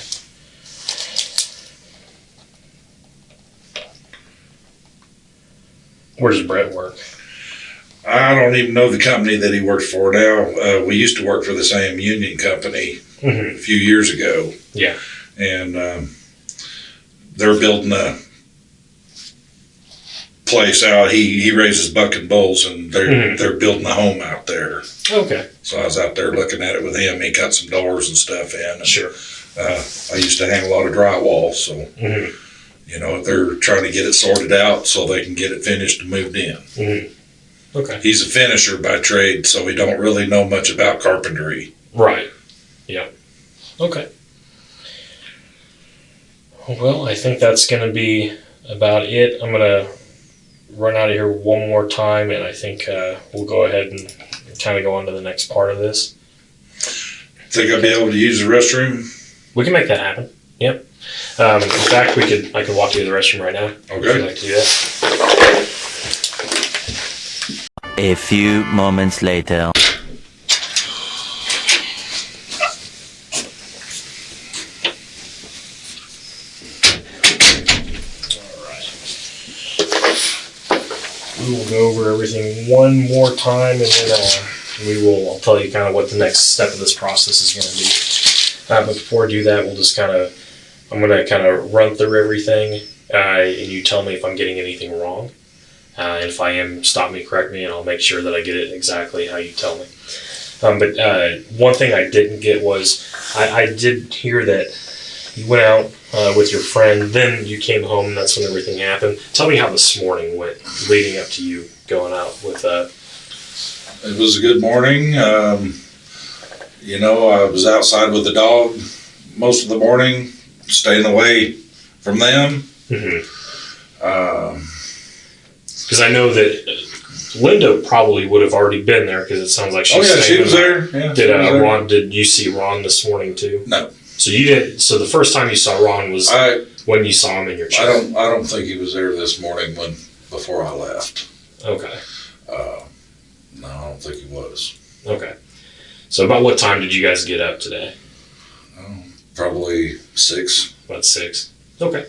Where does Brett work? I don't even know the company that he works for now. We used to work for the same union company a few years ago. Yeah. And they're building a place out. He raises buck and bulls, and they're building a home out there. Okay. So I was out there looking at it with him. He cut some doors and stuff in. And, Sure. I used to hang a lot of drywall, so they're trying to get it sorted out so they can get it finished and moved in. Okay. He's a finisher by trade, so he don't really know much about carpentry. Right. Yeah. Okay. Well, I think that's going to be about it. I'm going to run out of here one more time, and I think we'll go ahead and kind of go on to the next part of this. Think I'll be able to use the restroom? We can make that happen. Yep. In fact, I could walk you to the restroom right now. Okay. If you'd like to do that. A few moments later. We will go over everything one more time, and then I'll tell you kind of what the next step of this process is going to be. But before I do that, I'm going to kind of run through everything, and you tell me if I'm getting anything wrong. And if I am, stop me, correct me, and I'll make sure that I get it exactly how you tell me. But one thing I didn't get was, I did hear that you went out with your friend, then you came home, and that's when everything happened. Tell me how this morning went, leading up to you going out with... It was a good morning. I was outside with the dog most of the morning, staying away from them. Because I know that Linda probably would have already been there, because it sounds like she was there. Yeah, Ron? Did you see Ron this morning too? No. So you didn't. So the first time you saw Ron was when you saw him in your chair. I don't think he was there this morning before I left. Okay. No, I don't think he was. Okay. So about what time did you guys get up today? Probably 6. About 6. Okay.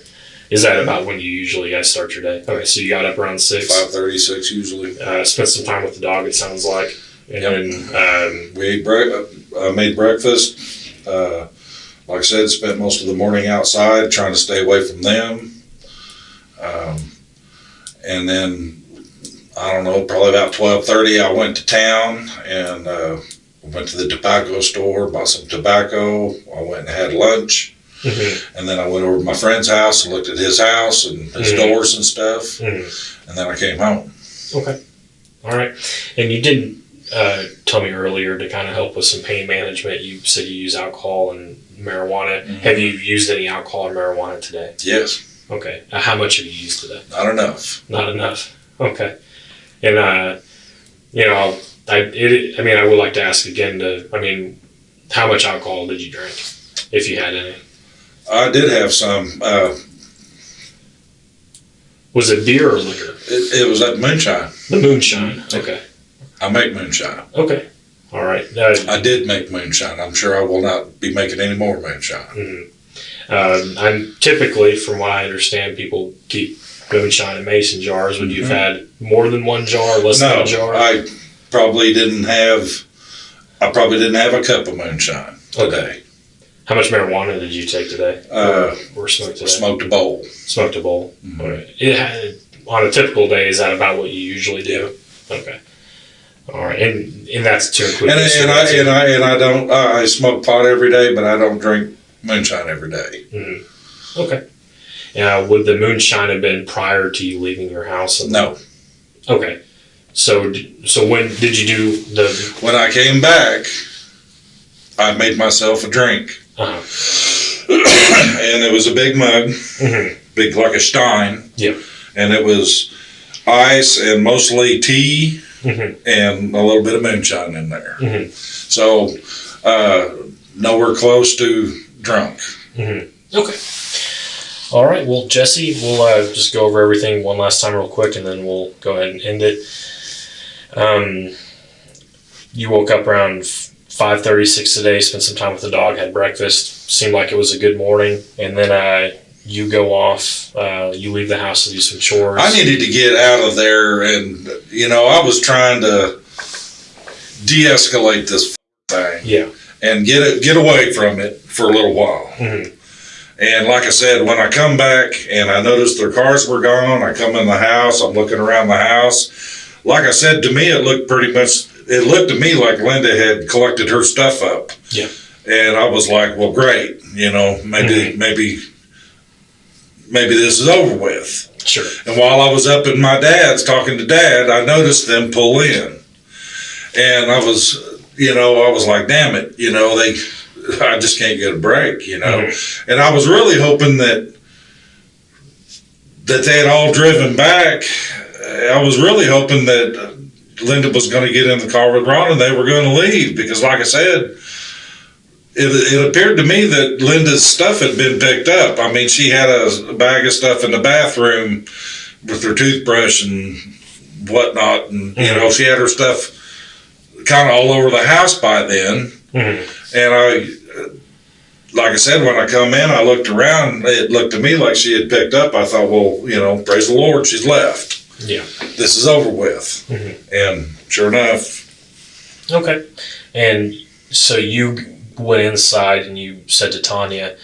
Is that about when you guys start your day? Okay, so you got up around 6. 5:30, 6 usually. Spent some time with the dog, it sounds like. And then we made breakfast. Like I said, spent most of the morning outside trying to stay away from them. And then, I don't know, probably about 12:30, I went to town and went to the tobacco store, bought some tobacco. I went and had lunch. And then I went over to my friend's house and looked at his house and his doors and stuff. And then I came home. Okay. All right. And you did tell me earlier to kind of help with some pain management. You said you use alcohol and marijuana. Have you used any alcohol or marijuana today? Yes. Okay. How much have you used today? Not enough. Not enough. Okay. And, you know, I would like to ask again how much alcohol did you drink, if you had any? I did have some. Was it beer or liquor? It was that moonshine. The moonshine. Okay. I make moonshine. Okay. All right. I did make moonshine. I'm sure I will not be making any more moonshine. I'm typically, from what I understand, people keep moonshine in mason jars. Would you have had more than one jar, less than a jar? I probably didn't have a cup of moonshine today. How much marijuana did you take today? Or smoked today? Smoked a bowl. Smoked a bowl. All right. On a typical day, is that about what you usually do? Okay. All right, and that's to include. I smoke pot every day, but I don't drink moonshine every day. Okay. Would the moonshine have been prior to you leaving your house? No. Okay. So when did you do the? When I came back, I made myself a drink, and it was a big mug, big like a Stein. Yeah. And it was ice and mostly tea. And a little bit of moonshine in there. So, nowhere close to drunk. Okay. All right. Well, Jesse, we'll just go over everything one last time real quick, and then we'll go ahead and end it. You woke up around 5:36 today, spent some time with the dog, had breakfast. Seemed like it was a good morning. And then you go off, you leave the house to do some chores. I needed to get out of there, and, I was trying to de-escalate this thing. Yeah. And get away from it for a little while. And like I said, when I come back and I noticed their cars were gone, I come in the house, I'm looking around the house. Like I said, to me, it looked to me like Linda had collected her stuff up. Yeah. And I was like, well, great, maybe this is over with. Sure. And while I was up at my dad's talking to Dad, I noticed them pull in. And I was like, damn it, I just can't get a break, And I was really hoping that they had all driven back. I was really hoping that Linda was going to get in the car with Ron and they were going to leave, because like I said, it appeared to me that Linda's stuff had been picked up. I mean, she had a bag of stuff in the bathroom with her toothbrush and whatnot. And, she had her stuff kind of all over the house by then. And like I said, when I come in, I looked around, it looked to me like she had picked up. I thought, well, praise the Lord, she's left. Yeah. This is over with. And sure enough. Okay. And so you went inside and you said to Tanya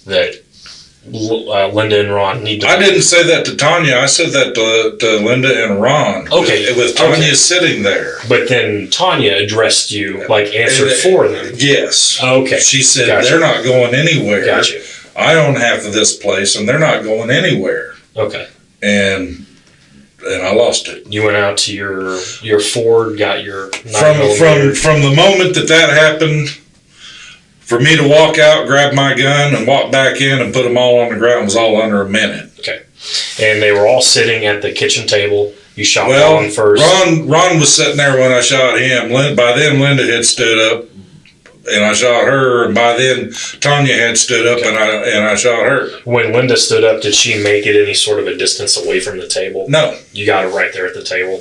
that Linda and Ron need to... I didn't say that to Tanya. I said that to Linda and Ron. Okay. With Tanya sitting there. But then Tanya addressed you, answered for them. Yes. Okay. She said, they're not going anywhere. Gotcha. I own half of this place and they're not going anywhere. Okay. And I lost it. You went out to your Ford, got your... From the moment that happened... For me to walk out, grab my gun, and walk back in and put them all on the ground was all under a minute. Okay. And they were all sitting at the kitchen table. You shot Ron first. Ron was sitting there when I shot him. By then, Linda had stood up, and I shot her. And by then, Tanya had stood up, and I shot her. When Linda stood up, did she make it any sort of a distance away from the table? No. You got her right there at the table.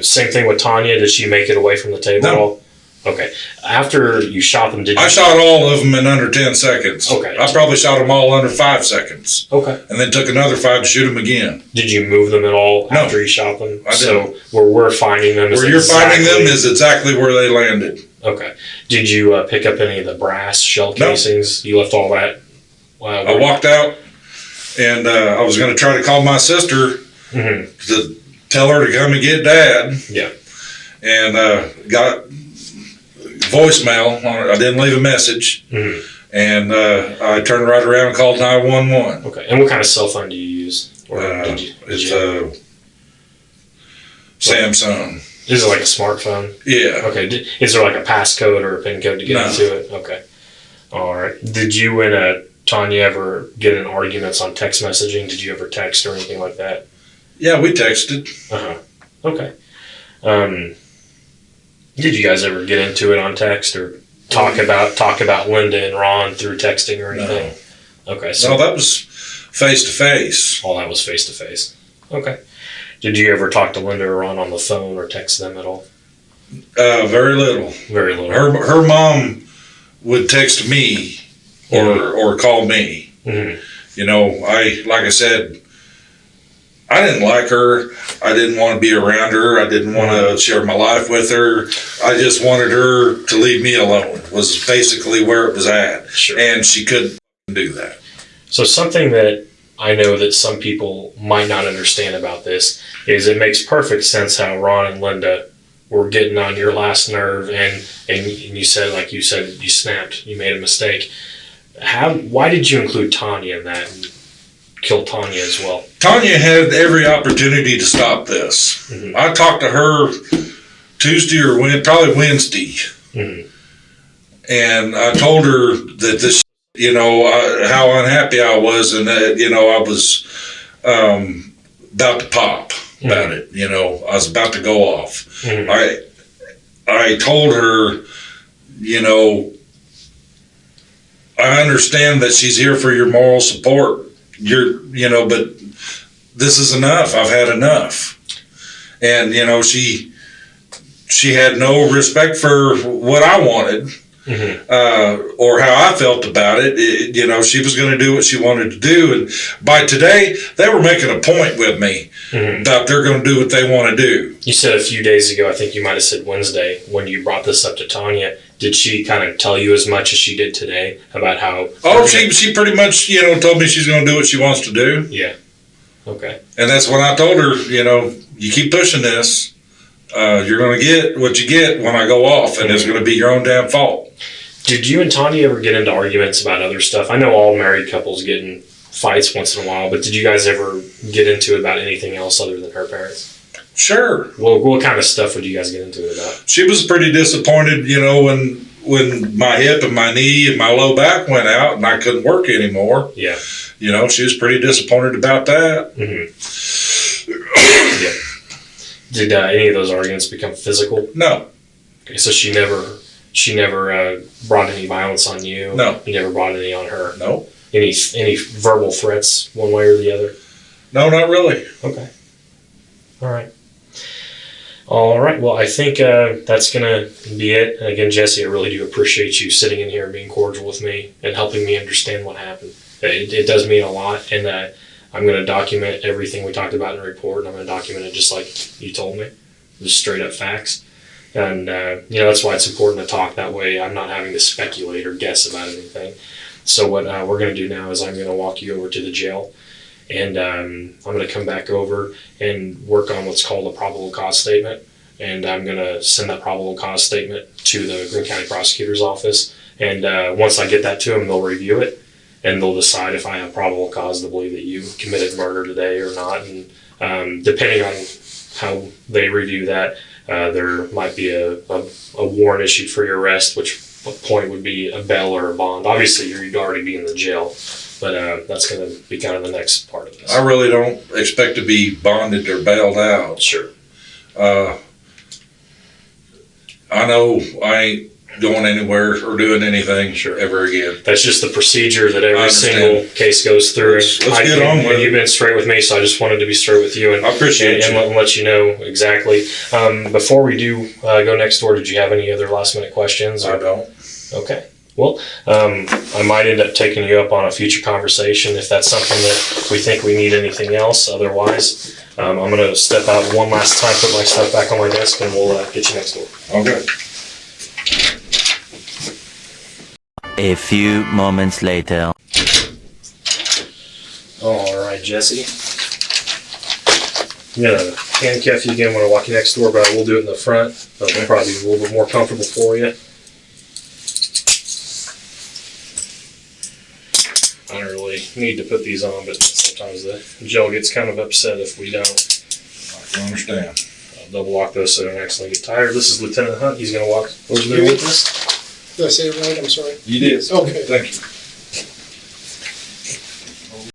Same thing with Tanya. Did she make it away from the table at all? Okay. After you shot them, I shot all of them in under 10 seconds. Okay. I probably shot them all under 5 seconds. Okay. And then took another 5 to shoot them again. Did you move them at all after you shot them? I didn't. So where we're finding them is finding them is exactly where they landed. Okay. Did you pick up any of the brass shell casings? No. You left all that? I walked out, and I was going to try to call my sister to tell her to come and get Dad. Yeah. And got voicemail. I didn't leave a message. And I turned right around and called 911. Okay. And what kind of cell phone do you use? Or It's a Samsung. Is it like a smartphone? Yeah. Okay. Is there like a passcode or a PIN code to get No. into it? Okay. All right. Did you and Tanya ever get in arguments on text messaging? Did you ever text or anything like that? Yeah, we texted. Okay. Did you guys ever get into it on text or talk about Linda and Ron through texting or anything? No. Okay. So no, that was face to face. All that was face to face. Okay. Did you ever talk to Linda or Ron on the phone or text them at all? Very little. Very little. Her mom would text me or call me. Mm-hmm. You know, like I said, I didn't like her. I didn't want to be around her. I didn't want to share my life with her. I just wanted her to leave me alone, was basically where it was at. Sure. And she couldn't do that. So something that I know that some people might not understand about this is it makes perfect sense how Ron and Linda were getting on your last nerve and you said, you snapped, you made a mistake. Why did you include Tanya in that and kill Tanya as well? Tanya had every opportunity to stop this. Mm-hmm. I talked to her Tuesday or probably Wednesday. Mm-hmm. And I told her that this, how unhappy I was and that, I was about to pop about it. I was about to go off. Mm-hmm. I told her, I understand that she's here for your moral support. But this is enough. I've had enough. And, she had no respect for what I wanted. Mm-hmm. Or how I felt about it. She was going to do what she wanted to do. And by today, they were making a point with me that they're going to do what they want to do. You said a few days ago, I think you might have said Wednesday, when you brought this up to Tanya, did she kind of tell you as much as she did today about how... Oh, she pretty much, told me she's going to do what she wants to do. Yeah. Okay. And that's when I told her, you keep pushing this, you're going to get what you get when I go off, and it's going to be your own damn fault. Did you and Tanya ever get into arguments about other stuff? I know all married couples get in fights once in a while, but did you guys ever get into it about anything else other than her parents? Sure. Well, what kind of stuff would you guys get into it about? She was pretty disappointed, when my hip and my knee and my low back went out and I couldn't work anymore. Yeah. She was pretty disappointed about that. Mm-hmm. Yeah. Did any of those arguments become physical? No. Okay, so she never brought any violence on you? No. You never brought any on her? No. Any verbal threats one way or the other? No, not really. Okay. All right. Well, I think that's going to be it. And again, Jesse, I really do appreciate you sitting in here and being cordial with me and helping me understand what happened. It does mean a lot, and I'm going to document everything we talked about in the report, and I'm going to document it just like you told me, just straight up facts. And, that's why it's important to talk that way. I'm not having to speculate or guess about anything. So what we're going to do now is I'm going to walk you over to the jail, and I'm going to come back over and work on what's called a probable cause statement. And I'm going to send that probable cause statement to the Greene County Prosecutor's Office. And once I get that to them, they'll review it, and they'll decide if I have probable cause to believe that you committed murder today or not. And depending on how they review that, there might be a warrant issued for your arrest, which point would be a bail or a bond. Obviously, you'd already be in the jail, but that's going to be kind of the next part of this. I really don't expect to be bonded or bailed out. Sure. I know I ain't going anywhere or doing anything ever again. That's just the procedure that every single case goes through. Let's get on with it. You've been straight with me, so I just wanted to be straight with you. And I appreciate you. And let you know exactly. Before we do go next door, did you have any other last minute questions? I don't. Okay. Well, I might end up taking you up on a future conversation if that's something that we think we need anything else. Otherwise, I'm going to step out one last time, put my stuff back on my desk, and we'll get you next door. Okay. A few moments later. All right, Jesse. I'm going to handcuff you again when I walk you next door, but I will do it in the front. It'll probably be a little bit more comfortable for you. need to put these on, but sometimes the jail gets kind of upset if we don't. I understand. I'll double lock those so they don't accidentally get tired. This is Lieutenant Hunt. He's going to walk over there with us. Did I say it right? I'm sorry. You did. Okay. Thank you.